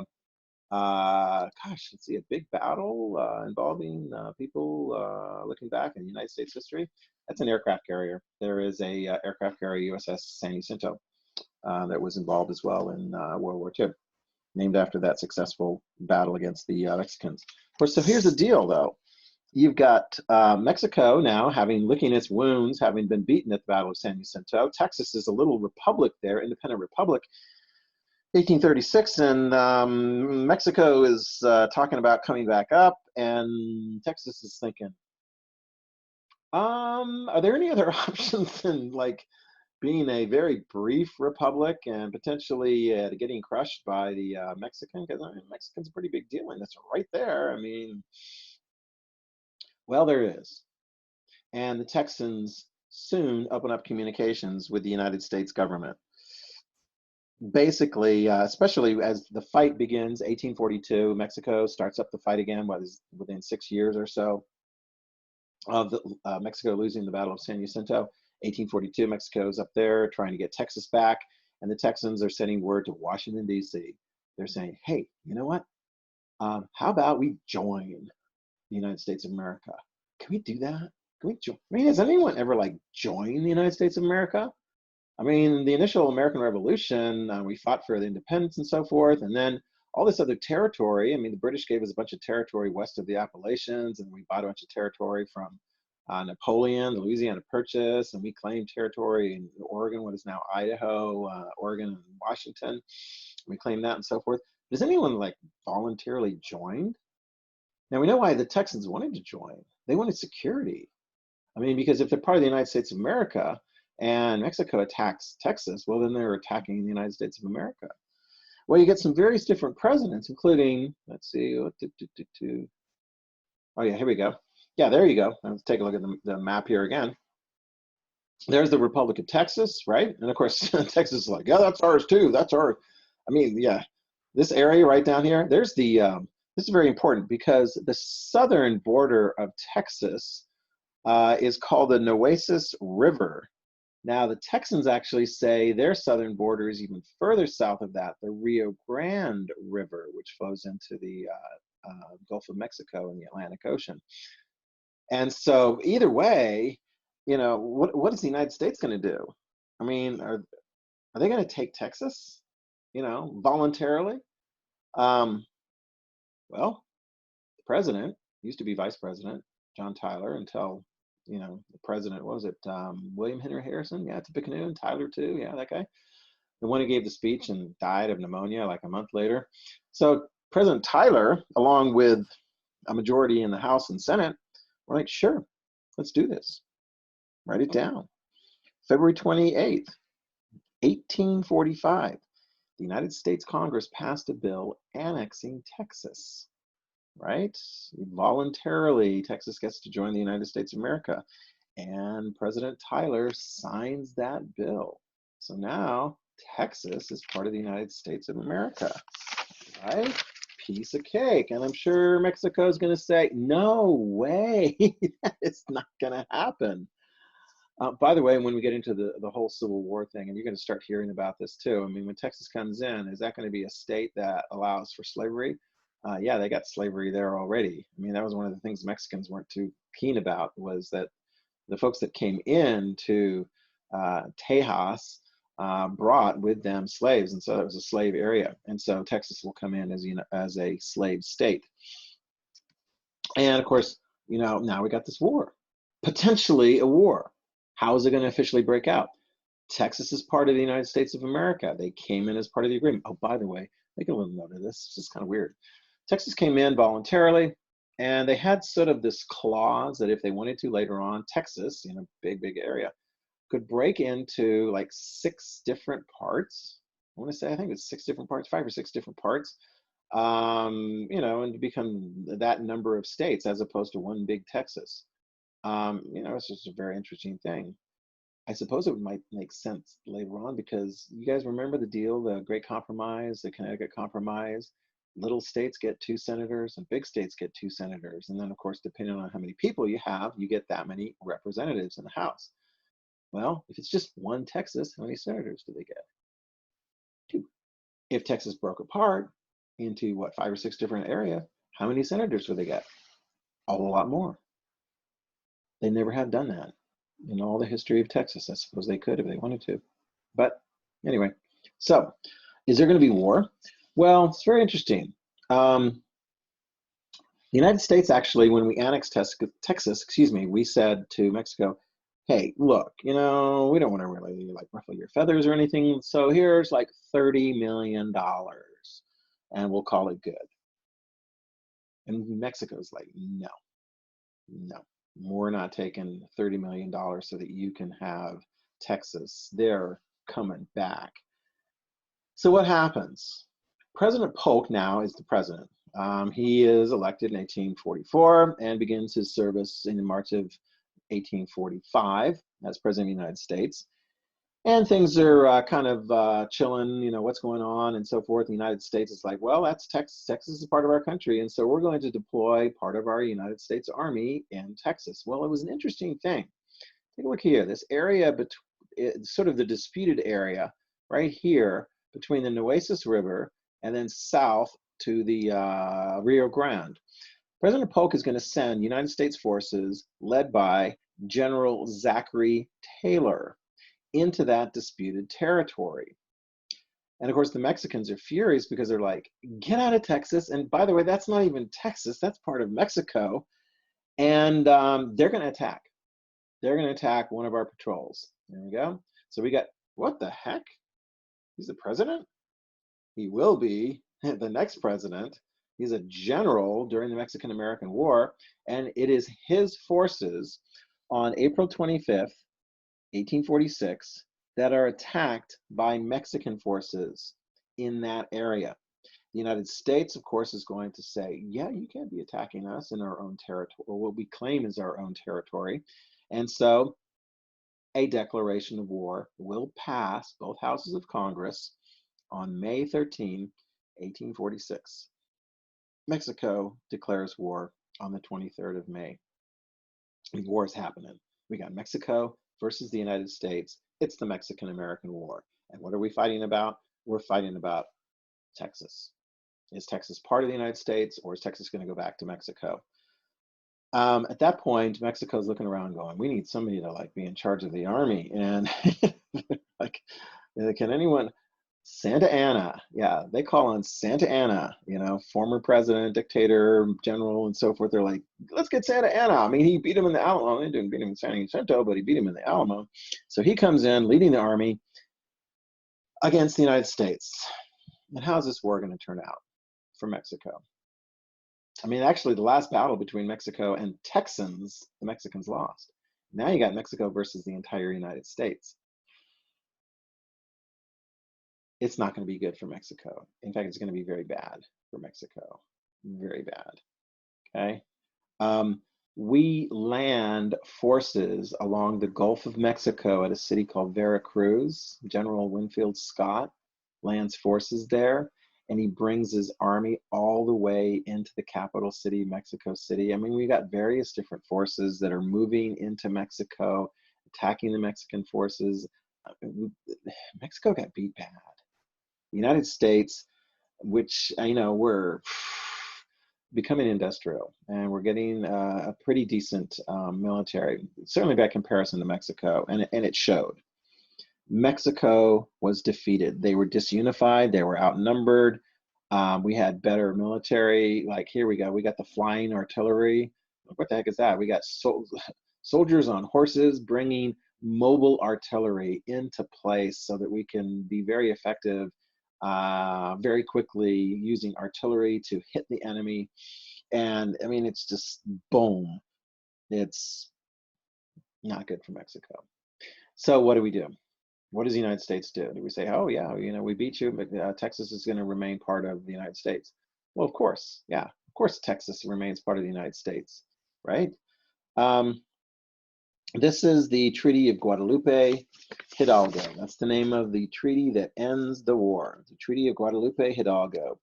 gosh, let's see, a big battle involving people looking back in United States history. That's an aircraft carrier. There is a aircraft carrier, USS San Jacinto, that was involved as well in World War II, named after that successful battle against the Mexicans. Of course, so here's the deal, though. You've got Mexico now licking its wounds, having been beaten at the Battle of San Jacinto. Texas is a little republic there, independent republic, 1836, and Mexico is talking about coming back up, and Texas is thinking, are there any other options than like being a very brief republic and potentially getting crushed by the Mexican? Because I mean, Mexican's a pretty big deal, and that's right there. I mean, well, there is. And the Texans soon open up communications with the United States government. Basically, especially as the fight begins, 1842, Mexico starts up the fight again, within 6 years or so of Mexico losing the Battle of San Jacinto. 1842, Mexico's up there trying to get Texas back, and the Texans are sending word to Washington, D.C. They're saying, hey, you know what? How about we join the United States of America? Can we do that? Can we join? I mean, has anyone ever like joined the United States of America? I mean, the initial American Revolution, we fought for the independence and so forth, and then all this other territory. I mean, the British gave us a bunch of territory west of the Appalachians, and we bought a bunch of territory from Napoleon, the Louisiana Purchase, and we claimed territory in Oregon, what is now Idaho, Oregon, and Washington. We claimed that and so forth. Does anyone like voluntarily join? Now, we know why the Texans wanted to join. They wanted security. I mean, because if they're part of the United States of America and Mexico attacks Texas, well, then they're attacking the United States of America. Well, you get some various different presidents, including, let's see, oh yeah, here we go. Yeah, there you go. Let's take a look at the map here again. There's the Republic of Texas, right? And of course, Texas is like, yeah, that's ours too. That's ours. I mean, yeah, this area right down here, there's the, this is very important because the southern border of Texas is called the Nueces River. Now, the Texans actually say their southern border is even further south of that, the Rio Grande River, which flows into the Gulf of Mexico and the Atlantic Ocean. And so either way, you know, what is the United States going to do? I mean, are they going to take Texas, you know, voluntarily? Well, the president used to be vice president, John Tyler, until, you know, the president, what was it, William Henry Harrison? Yeah, Tippecanoe, and Tyler too, yeah, that guy. the one who gave the speech and died of pneumonia like a month later. So President Tyler, along with a majority in the House and Senate, were like, sure, let's do this. Write it down. February 28th, 1845, the United States Congress passed a bill annexing Texas, right? Voluntarily, Texas gets to join the United States of America. And President Tyler signs that bill. So now Texas is part of the United States of America, right? Piece of cake. And I'm sure Mexico is going to say, no way, it's not going to happen. By the way, when we get into the whole Civil War thing, and you're going to start hearing about this too. I mean, when Texas comes in, is that going to be a state that allows for slavery? Yeah, they got slavery there already. I mean, that was one of the things Mexicans weren't too keen about, was that the folks that came into Tejas brought with them slaves, and so it was a slave area. And so Texas will come in as a slave state. And of course, now we got this war, potentially a war. How is it going to officially break out? Texas is part of the United States of America. They came in as part of the agreement. Oh, by the way, make a little note of this. This is kind of weird. Texas came in voluntarily, and they had sort of this clause that if they wanted to later on, Texas, big area, could break into like 6 different parts. I want to say, I think it's 6 different parts, 5 or 6 different parts, and to become that number of states as opposed to one big Texas. It's just a very interesting thing. I suppose it might make sense later on, because you guys remember the deal, the Great Compromise, the Connecticut Compromise. Little states get 2 senators and big states get 2 senators. And then, of course, depending on how many people you have, you get that many representatives in the House. Well, if it's just one Texas, how many senators do they get? 2. If Texas broke apart into, 5 or 6 different areas, how many senators would they get? A whole lot more. They never have done that in all the history of Texas. I suppose they could if they wanted to. But anyway, so is there going to be war? Well, it's very interesting. The United States actually, when we annexed Texas, we said to Mexico, hey, look, we don't want to really ruffle your feathers or anything. So here's like $30 million and we'll call it good. And Mexico's like, no, we're not taking $30 million so that you can have Texas. They're coming back. So what happens? President Polk now is the president. He is elected in 1844 and begins his service in March of 1845 as president of the United States. And things are kind of chilling, what's going on and so forth. The United States is like, well, that's Texas. Texas is part of our country. And so we're going to deploy part of our United States Army in Texas. Well, it was an interesting thing. Take a look here. This area, sort of the disputed area right here between the Nueces River and then south to the Rio Grande. President Polk is going to send United States forces led by General Zachary Taylor into that disputed territory. And of course, the Mexicans are furious because they're like, get out of Texas. And by the way, that's not even Texas, that's part of Mexico. And they're going to attack. They're going to attack one of our patrols. There we go. So we got, what the heck? He's the president? He will be the next president. He's a general during the Mexican-American War. And it is his forces on April 25th, 1846, that are attacked by Mexican forces in that area. The United States, of course, is going to say, yeah, you can't be attacking us in our own territory, or what we claim is our own territory. And so a declaration of war will pass both houses of Congress on May 13, 1846. Mexico declares war on the 23rd of May. The war is happening. We got Mexico versus the United States. It's the Mexican-American War. And what are we fighting about? We're fighting about Texas. Is Texas part of the United States, or is Texas going to go back to Mexico? At that point, Mexico's looking around going, we need somebody to be in charge of the army. And can anyone? Santa Anna, yeah, they call on Santa Anna, former president, dictator, general, and so forth. They're like, let's get Santa Anna. I mean, he beat him in the Alamo. They didn't beat him in San Jacinto, but he beat him in the Alamo. So he comes in leading the army. against the United States. And how's this war going to turn out for Mexico? I mean, actually, the last battle between Mexico and Texans, the Mexicans lost. Now you got Mexico versus the entire United States. It's not going to be good for Mexico. In fact, it's going to be very bad for Mexico. Very bad. Okay. We land forces along the Gulf of Mexico at a city called Veracruz. General Winfield Scott lands forces there, and he brings his army all the way into the capital city, Mexico City. I mean, we got various different forces that are moving into Mexico, attacking the Mexican forces. Mexico got beat bad. The United States, which, you know, we're becoming industrial, and we're getting a pretty decent military, certainly by comparison to Mexico, and it showed. Mexico was defeated. They were disunified. They were outnumbered. We had better military. Like, here we go. We got the flying artillery. What the heck is that? We got soldiers on horses bringing mobile artillery into place so that we can be very effective very quickly using artillery to hit the enemy. And I mean, it's just boom. It's not good for Mexico. So what do we do? What does the United States do? Do we say, oh yeah, you know, we beat you, but Texas is going to remain part of the United States? Well, of course, yeah, of course Texas remains part of the United States, right? This is the Treaty of Guadalupe Hidalgo. That's the name of the treaty that ends the war. The Treaty of Guadalupe Hidalgo,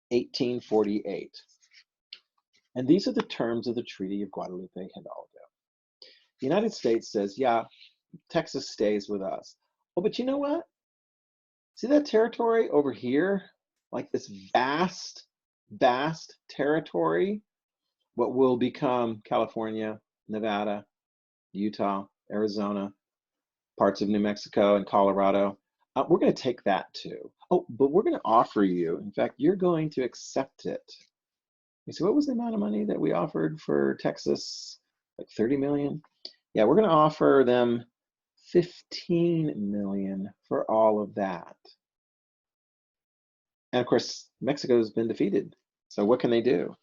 1848. And these are the terms of the Treaty of Guadalupe Hidalgo. The United States says, yeah, Texas stays with us. Oh, but you know what? See that territory over here? Like this vast, vast territory? What will become California, Nevada, Utah, Arizona, parts of New Mexico and Colorado. We're going to take that too. Oh, but we're going to offer you, in fact, you're going to accept it. You see, what was the amount of money that we offered for Texas? Like 30 million? Yeah, we're going to offer them 15 million for all of that. And of course, Mexico's been defeated. So what can they do?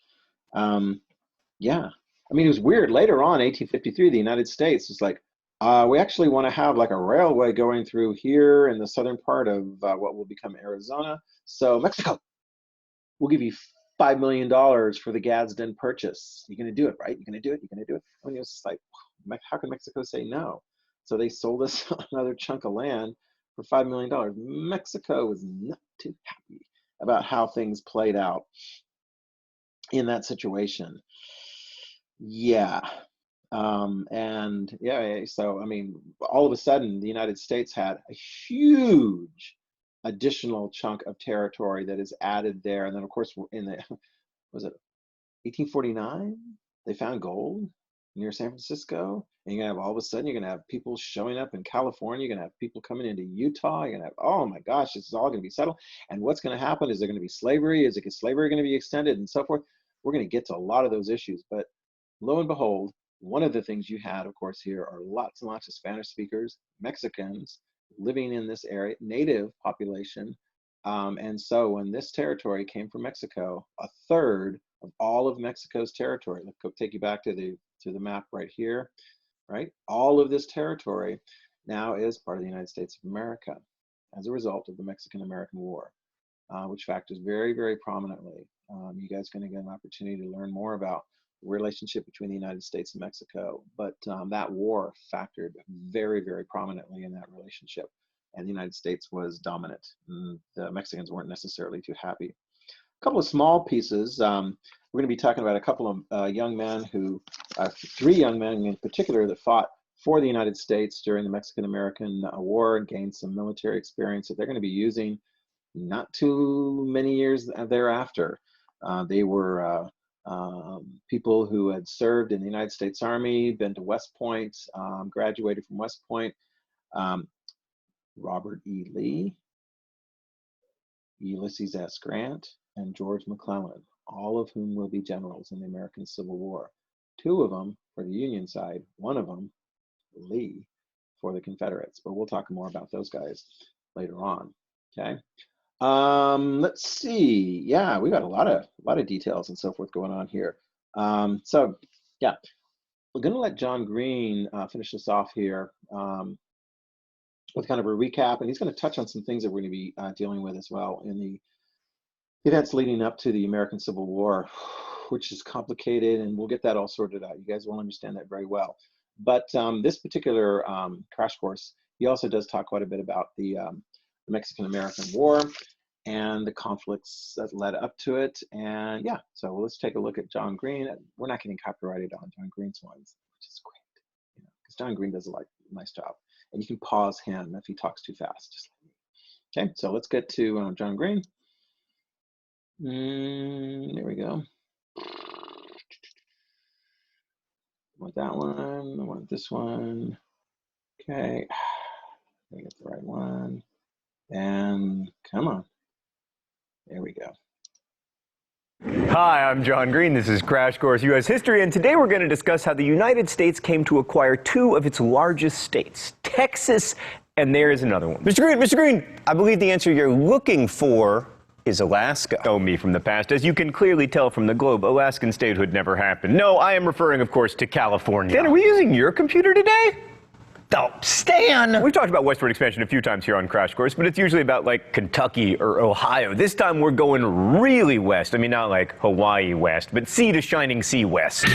Yeah, I mean, it was weird. Later on, 1853, the United States was like, we actually want to have like a railway going through here in the southern part of what will become Arizona. So Mexico, we'll give you $5 million for the Gadsden purchase. You're going to do it, right? You're going to do it? You're going to do it? I mean, it was just like, how can Mexico say no? So they sold us another chunk of land for $5 million. Mexico was not too happy about how things played out in that situation. Yeah. And yeah, so I mean, all of a sudden, the United States had a huge additional chunk of territory that is added there. And then, of course, in the, was it 1849? They found gold near San Francisco. And you're going to have all of a sudden, you're going to have people showing up in California. You're going to have people coming into Utah. You're going to have, oh my gosh, this is all going to be settled. And what's going to happen? Is there going to be slavery? Is slavery going to be extended and so forth? We're going to get to a lot of those issues. But lo and behold, one of the things you had, of course, here are lots and lots of Spanish speakers, Mexicans living in this area, native population. And so when this territory came from Mexico, a third of all of Mexico's territory, let's go take you back to the map right here, right? All of this territory now is part of the United States of America as a result of the Mexican-American War, which factors very, very prominently. You guys are going to get an opportunity to learn more about relationship between the United States and Mexico, but that war factored very, very prominently in that relationship, and the United States was dominant. The Mexicans weren't necessarily too happy. A couple of small pieces. We're going to be talking about a couple of young men who, 3 young men in particular, that fought for the United States during the Mexican-American War and gained some military experience that they're going to be using not too many years thereafter. They were people who had served in the United States Army, been to West Point, graduated from West Point. Robert E. Lee, Ulysses S. Grant, and George McClellan, all of whom will be generals in the American Civil War. 2 of them for the Union side, 1 of them, Lee, for the Confederates. But we'll talk more about those guys later on. Okay. Let's see. Yeah, we got a lot of details and so forth going on here. So yeah, we're going to let John Green finish this off here with kind of a recap, and he's going to touch on some things that we're going to be dealing with as well in the events leading up to the American Civil War, which is complicated, and we'll get that all sorted out. You guys will understand that very well. But this particular crash course, he also does talk quite a bit about the Mexican-American War and the conflicts that led up to it. And yeah, so let's take a look at John Green. We're not getting copyrighted on John Green's ones, which is great, you know, because John Green does a nice job. And you can pause him if he talks too fast, just like me. Okay, so let's get to John Green. There we go. I want that one, I want this one. Okay, let me get the right one. And come on, there we go. Hi, I'm John Green. This is Crash Course U.S. History, and today we're going to discuss how the United States came to acquire two of its largest states, Texas, and there is another one. Mr. Green, I believe the answer you're looking for is Alaska. Oh, me from the past. As you can clearly tell from the globe, Alaskan statehood never happened. No, I am referring, of course, to California. Dan, are we using your computer today? Oh, Stan! We've talked about westward expansion a few times here on Crash Course, but it's usually about, like, Kentucky or Ohio. This time we're going really west. I mean, not like Hawaii west, but sea to shining sea west.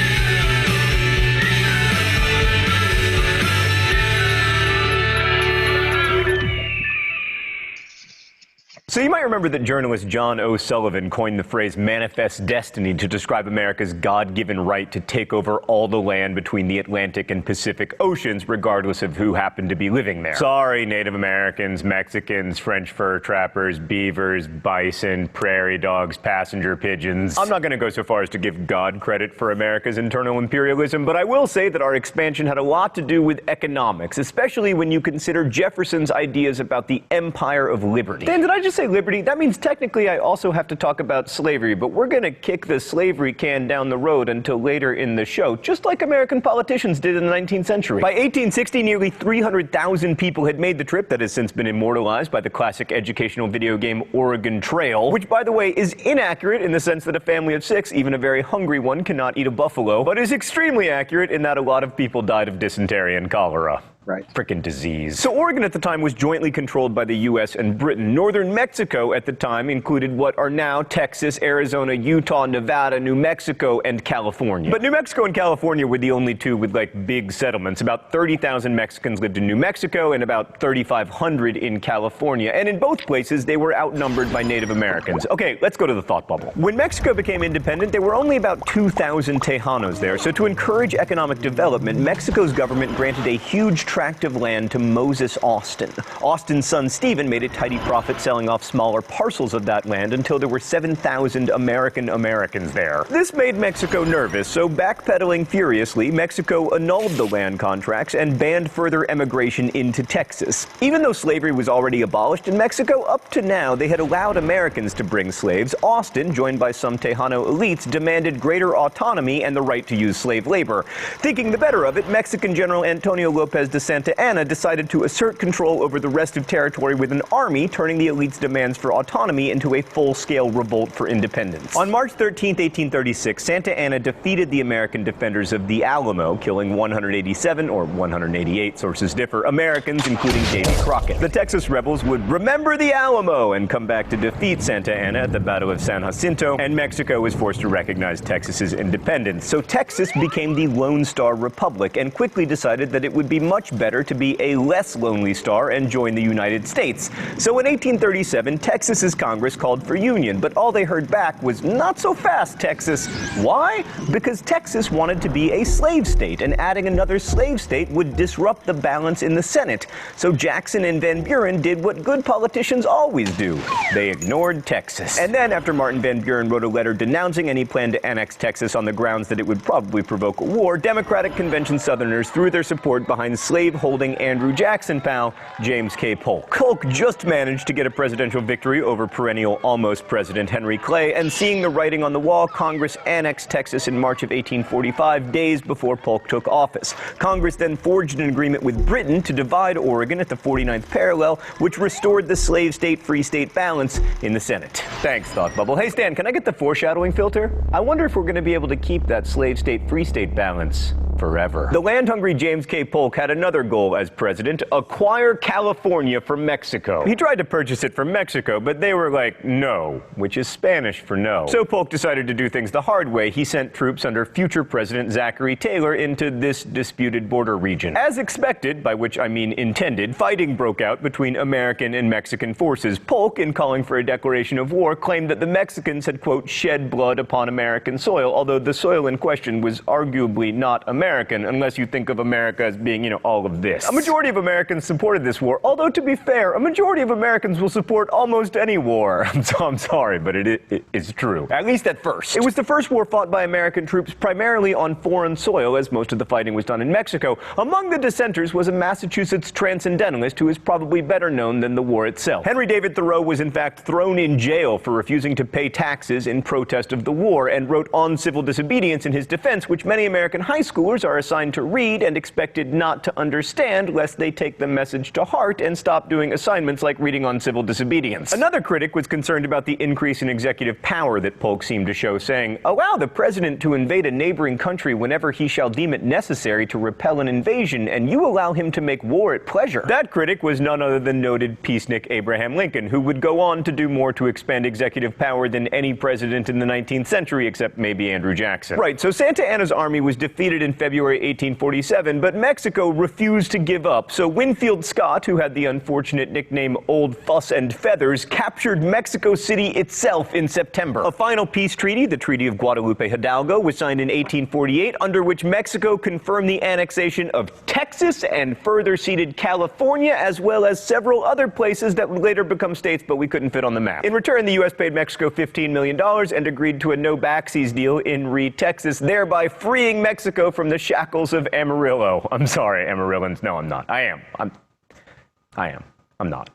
So you might remember that journalist John O. Sullivan coined the phrase manifest destiny to describe America's God-given right to take over all the land between the Atlantic and Pacific Oceans, regardless of who happened to be living there. Sorry, Native Americans, Mexicans, French fur trappers, beavers, bison, prairie dogs, passenger pigeons. I'm not going to go so far as to give God credit for America's internal imperialism, but I will say that our expansion had a lot to do with economics, especially when you consider Jefferson's ideas about the Empire of Liberty. Dan, did I just say liberty? That means technically I also have to talk about slavery, but we're going to kick the slavery can down the road until later in the show, just like American politicians did in the 19th century. By 1860, nearly 300,000 people had made the trip that has since been immortalized by the classic educational video game Oregon Trail, which, by the way, is inaccurate in the sense that a family of 6, even a very hungry one, cannot eat a buffalo, but is extremely accurate in that a lot of people died of dysentery and cholera. Right. Frickin' disease. So Oregon at the time was jointly controlled by the U.S. and Britain. Northern Mexico at the time included what are now Texas, Arizona, Utah, Nevada, New Mexico, and California. But New Mexico and California were the only two with, like, big settlements. About 30,000 Mexicans lived in New Mexico and about 3,500 in California. And in both places, they were outnumbered by Native Americans. Okay, let's go to the thought bubble. When Mexico became independent, there were only about 2,000 Tejanos there. So to encourage economic development, Mexico's government granted a huge tract of land to Moses Austin. Austin's son Stephen made a tidy profit selling off smaller parcels of that land until there were 7,000 Americans there. This made Mexico nervous, so backpedaling furiously, Mexico annulled the land contracts and banned further emigration into Texas. Even though slavery was already abolished in Mexico, up to now they had allowed Americans to bring slaves. Austin, joined by some Tejano elites, demanded greater autonomy and the right to use slave labor. Thinking the better of it, Mexican General Antonio Lopez de Santa Anna decided to assert control over the rest of territory with an army, turning the elite's demands for autonomy into a full-scale revolt for independence. On March 13, 1836, Santa Anna defeated the American defenders of the Alamo, killing 187, or 188, sources differ, Americans, including Davy Crockett. The Texas rebels would remember the Alamo and come back to defeat Santa Anna at the Battle of San Jacinto, and Mexico was forced to recognize Texas's independence. So Texas became the Lone Star Republic and quickly decided that it would be much better to be a less lonely star and join the United States. So in 1837, Texas's Congress called for union, but all they heard back was, not so fast, Texas. Why? Because Texas wanted to be a slave state, and adding another slave state would disrupt the balance in the Senate. So Jackson and Van Buren did what good politicians always do. They ignored Texas. And then, after Martin Van Buren wrote a letter denouncing any plan to annex Texas on the grounds that it would probably provoke a war, Democratic Convention Southerners threw their support behind slavery slave-holding Andrew Jackson pal, James K. Polk. Polk just managed to get a presidential victory over perennial almost President Henry Clay, and seeing the writing on the wall, Congress annexed Texas in March of 1845, days before Polk took office. Congress then forged an agreement with Britain to divide Oregon at the 49th parallel, which restored the slave state-free state balance in the Senate. Thanks, Thought Bubble. Hey, Stan, can I get the foreshadowing filter? I wonder if we're going to be able to keep that slave state-free state balance forever. The land-hungry James K. Polk had another goal as president: acquire California from Mexico. He tried to purchase it from Mexico, but they were like, no, which is Spanish for no. So Polk decided to do things the hard way. He sent troops under future President Zachary Taylor into this disputed border region. As expected, by which I mean intended, fighting broke out between American and Mexican forces. Polk, in calling for a declaration of war, claimed that the Mexicans had, quote, shed blood upon American soil, although the soil in question was arguably not American, unless you think of America as being, you know, all of this. A majority of Americans supported this war, although to be fair, a majority of Americans will support almost any war. I'm sorry, but it is true. At least at first. It was the first war fought by American troops primarily on foreign soil, as most of the fighting was done in Mexico. Among the dissenters was a Massachusetts transcendentalist who is probably better known than the war itself. Henry David Thoreau was in fact thrown in jail for refusing to pay taxes in protest of the war, and wrote On Civil Disobedience in his defense, which many American high schoolers are assigned to read and expected not to understand, lest they take the message to heart and stop doing assignments like reading on civil disobedience. Another critic was concerned about the increase in executive power that Polk seemed to show, saying, allow the president to invade a neighboring country whenever he shall deem it necessary to repel an invasion, and you allow him to make war at pleasure. That critic was none other than noted peacenik Abraham Lincoln, who would go on to do more to expand executive power than any president in the 19th century, except maybe Andrew Jackson. Right, so Santa Anna's army was defeated in February 1847, but Mexico refused to give up, so Winfield Scott, who had the unfortunate nickname Old Fuss and Feathers, captured Mexico City itself in September. A final peace treaty, the Treaty of Guadalupe Hidalgo, was signed in 1848, under which Mexico confirmed the annexation of Texas and further ceded California, as well as several other places that would later become states, but we couldn't fit on the map. In return, the U.S. paid Mexico $15 million and agreed to a no-backsies deal in Reed, Texas, thereby freeing Mexico from the shackles of Amarillo. I'm sorry, Amarillans. No, I'm not. I am. I'm not.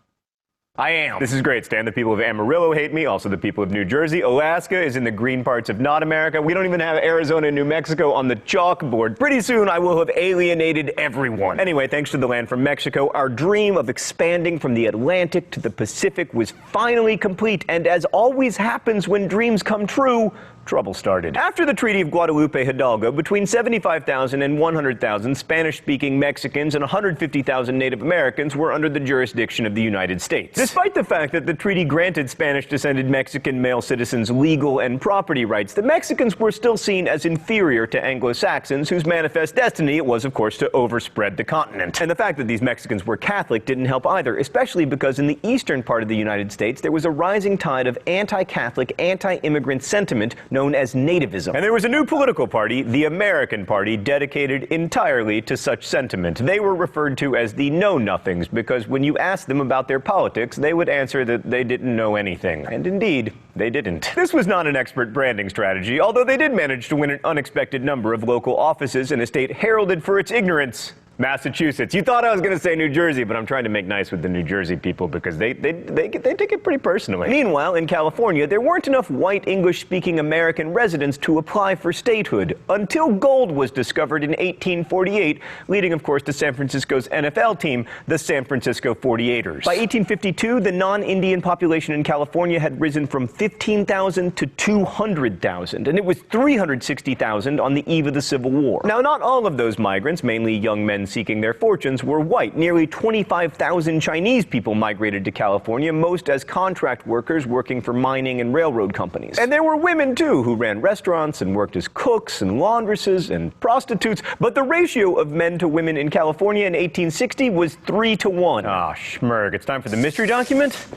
I am. This is great, Stan. The people of Amarillo hate me, also the people of New Jersey. Alaska is in the green parts of not America. We don't even have Arizona and New Mexico on the chalkboard. Pretty soon I will have alienated everyone. Anyway, thanks to the land from Mexico, our dream of expanding from the Atlantic to the Pacific was finally complete, and as always happens when dreams come true, trouble started. After the Treaty of Guadalupe Hidalgo, between 75,000 and 100,000 Spanish-speaking Mexicans and 150,000 Native Americans were under the jurisdiction of the United States. Despite the fact that the treaty granted Spanish-descended Mexican male citizens legal and property rights, the Mexicans were still seen as inferior to Anglo-Saxons, whose manifest destiny it was, of course, to overspread the continent. And the fact that these Mexicans were Catholic didn't help either, especially because in the eastern part of the United States, there was a rising tide of anti-Catholic, anti-immigrant sentiment known as nativism. And there was a new political party, the American Party, dedicated entirely to such sentiment. They were referred to as the Know-Nothings because when you asked them about their politics, they would answer that they didn't know anything. And indeed, they didn't. This was not an expert branding strategy, although they did manage to win an unexpected number of local offices in a state heralded for its ignorance. Massachusetts. You thought I was going to say New Jersey, but I'm trying to make nice with the New Jersey people because they take it pretty personally. Meanwhile, in California, there weren't enough white English-speaking American residents to apply for statehood until gold was discovered in 1848, leading, of course, to San Francisco's NFL team, the San Francisco 48ers. By 1852, the non-Indian population in California had risen from 15,000 to 200,000, and it was 360,000 on the eve of the Civil War. Now, not all of those migrants, mainly young men seeking their fortunes, were white. Nearly 25,000 Chinese people migrated to California, most as contract workers working for mining and railroad companies. And there were women, too, who ran restaurants and worked as cooks and laundresses and prostitutes, but the ratio of men to women in California in 1860 was 3 to 1. Ah, schmurg. It's time for the mystery document.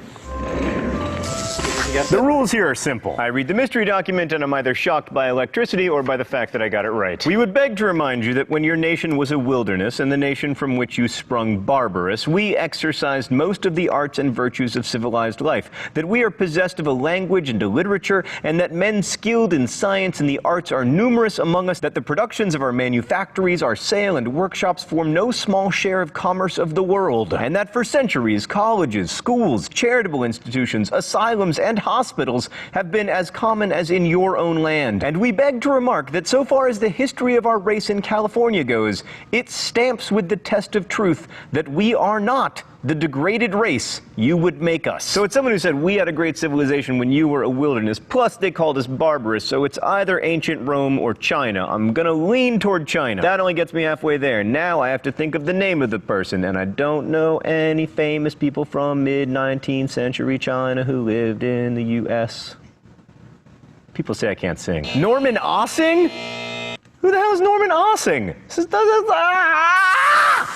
guess The rules here are simple. I read the mystery document and I'm either shocked by electricity or by the fact that I got it right. We would beg to remind you that when your nation was a wilderness and the nation from which you sprung barbarous, we exercised most of the arts and virtues of civilized life, that we are possessed of a language and a literature, and that men skilled in science and the arts are numerous among us, that the productions of our manufactories, our sale and workshops form no small share of commerce of the world, and that for centuries colleges, schools, charitable institutions, asylums, and hospitals have been as common as in your own land. And we beg to remark that so far as the history of our race in California goes, it stamps with the test of truth that we are not the degraded race you would make us. So it's someone who said we had a great civilization when you were a wilderness, plus they called us barbarous, so it's either ancient Rome or China. I'm gonna lean toward China. That only gets me halfway there. Now I have to think of the name of the person, and I don't know any famous people from mid-19th century China who lived in the US. People say I can't sing. Norman Ossing? Who the hell is Norman Ossing?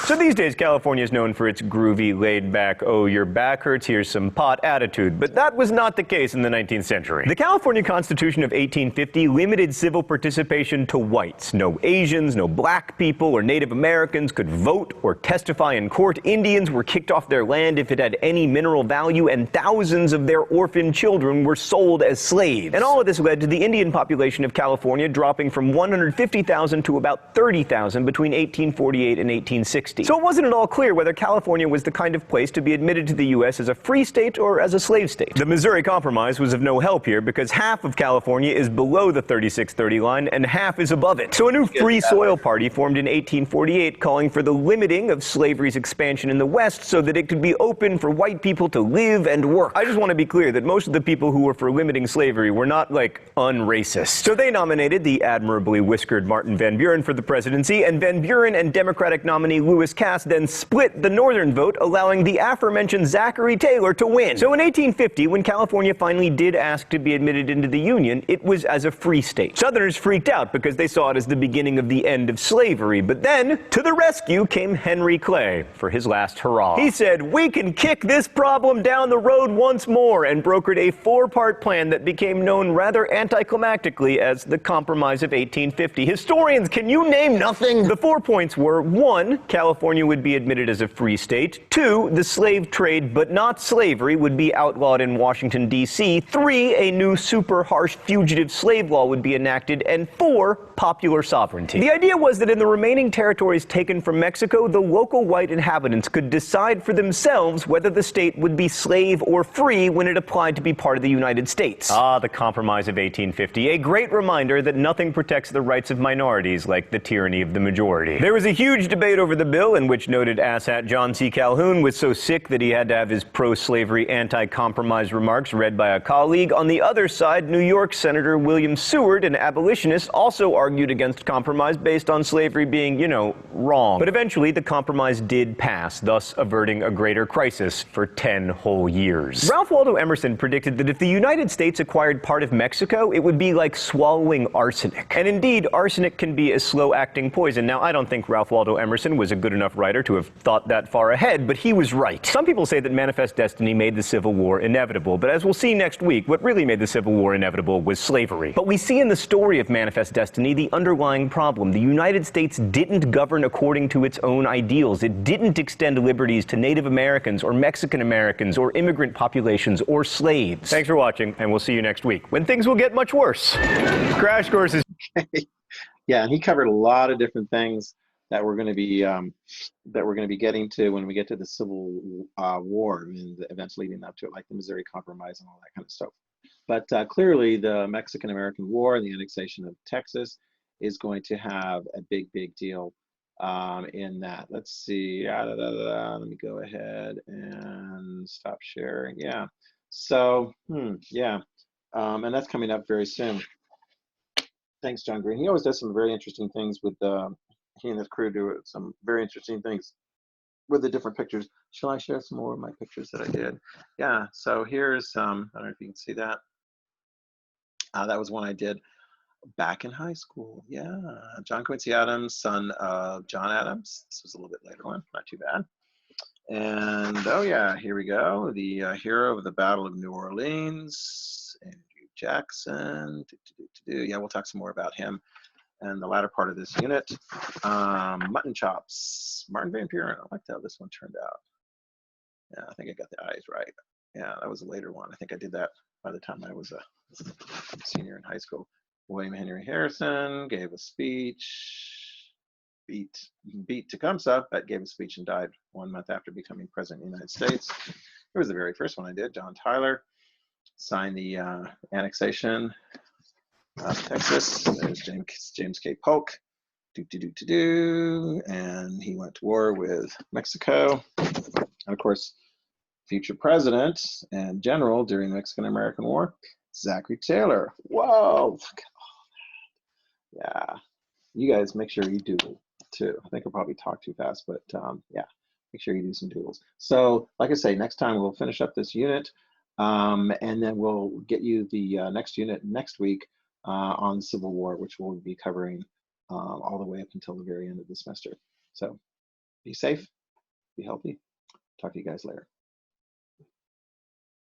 So these days, California is known for its groovy, laid-back, oh, your back hurts, here's some pot attitude. But that was not the case in the 19th century. The California Constitution of 1850 limited civil participation to whites. No Asians, no black people or Native Americans could vote or testify in court. Indians were kicked off their land if it had any mineral value, and thousands of their orphan children were sold as slaves. And all of this led to the Indian population of California dropping from 150,000 to about 30,000 between 1848 and 1860. So it wasn't at all clear whether California was the kind of place to be admitted to the U.S. as a free state or as a slave state. The Missouri Compromise was of no help here because half of California is below the 3630 line and half is above it. So a new Free Soil Party formed in 1848 calling for the limiting of slavery's expansion in the West so that it could be open for white people to live and work. I just want to be clear that most of the people who were for limiting slavery were not, like, unracist. So they nominated the admirably whiskered Martin Van Buren for the presidency, and Van Buren and Democratic nominee Lewis Cass then split the northern vote, allowing the aforementioned Zachary Taylor to win. So in 1850, when California finally did ask to be admitted into the Union, it was as a free state. Southerners freaked out because they saw it as the beginning of the end of slavery. But then, to the rescue came Henry Clay for his last hurrah. He said, "We can kick this problem down the road once more," and brokered a four-part plan that became known rather anticlimactically as the Compromise of 1850. Historians, can you name nothing? The 4 points were: 1, California would be admitted as a free state; 2, the slave trade, but not slavery, would be outlawed in Washington, D.C.; 3, a new super harsh fugitive slave law would be enacted; and 4, popular sovereignty. The idea was that in the remaining territories taken from Mexico, the local white inhabitants could decide for themselves whether the state would be slave or free when it applied to be part of the United States. Ah, the Compromise of 1850, a great reminder that nothing protects the rights of minorities like the tyranny of the majority. There was a huge debate over the bill in which noted asshat John C. Calhoun was so sick that he had to have his pro-slavery, anti-compromise remarks read by a colleague. On the other side, New York Senator William Seward, an abolitionist, also argued against compromise based on slavery being, wrong. But eventually, the compromise did pass, thus averting a greater crisis for 10 whole years. Ralph Waldo Emerson predicted that if the United States acquired part of Mexico, it would be like swallowing arsenic. And indeed, arsenic can be a slow-acting poison. Now, I don't think Ralph Waldo Emerson was a good enough writer to have thought that far ahead, but he was right. Some people say that Manifest Destiny made the Civil War inevitable, but as we'll see next week, what really made the Civil War inevitable was slavery. But we see in the story of Manifest Destiny the underlying problem. The United States didn't govern according to its own ideals. It didn't extend liberties to Native Americans or Mexican Americans or immigrant populations or slaves. Thanks for watching, and we'll see you next week, when things will get much worse. Crash Courses. Yeah, and he covered a lot of different things that we're going to be getting to when we get to the Civil War and the events leading up to it, like the Missouri Compromise and all that kind of stuff. But clearly, the Mexican-American War and the annexation of Texas is going to have a big deal in that. Let's see. Let me go ahead and stop sharing. Yeah. So, yeah. And that's coming up very soon. Thanks, John Green. He always does some very interesting things with he and his crew do some very interesting things with the different pictures. Shall I share some more of my pictures that I did? Yeah, so here's, I don't know if you can see that. That was one I did back in high school. Yeah, John Quincy Adams, son of John Adams. This was a little bit later one, not too bad. And oh yeah, here we go. The hero of the Battle of New Orleans, Andrew Jackson. Yeah, we'll talk some more about him and the latter part of this unit. Mutton chops, Martin Van Buren. I liked how this one turned out. Yeah, I think I got the eyes right. Yeah, that was a later one. I think I did that by the time I was a senior in high school. William Henry Harrison gave a speech. Beat Tecumseh, but gave a speech and died 1 month after becoming president of the United States. It was the very first one I did. John Tyler signed the annexation of Texas. There's James K. Polk. And he went to war with Mexico. And of course, future president and general during the Mexican-American War, Zachary Taylor. Whoa! Yeah, you guys make sure you doodle too. I think I'll probably talk too fast, but yeah, make sure you do some doodles. So like I say, next time we'll finish up this unit, and then we'll get you the next unit next week on the Civil War, which we'll be covering all the way up until the very end of the semester. So be safe, be healthy. Talk to you guys later.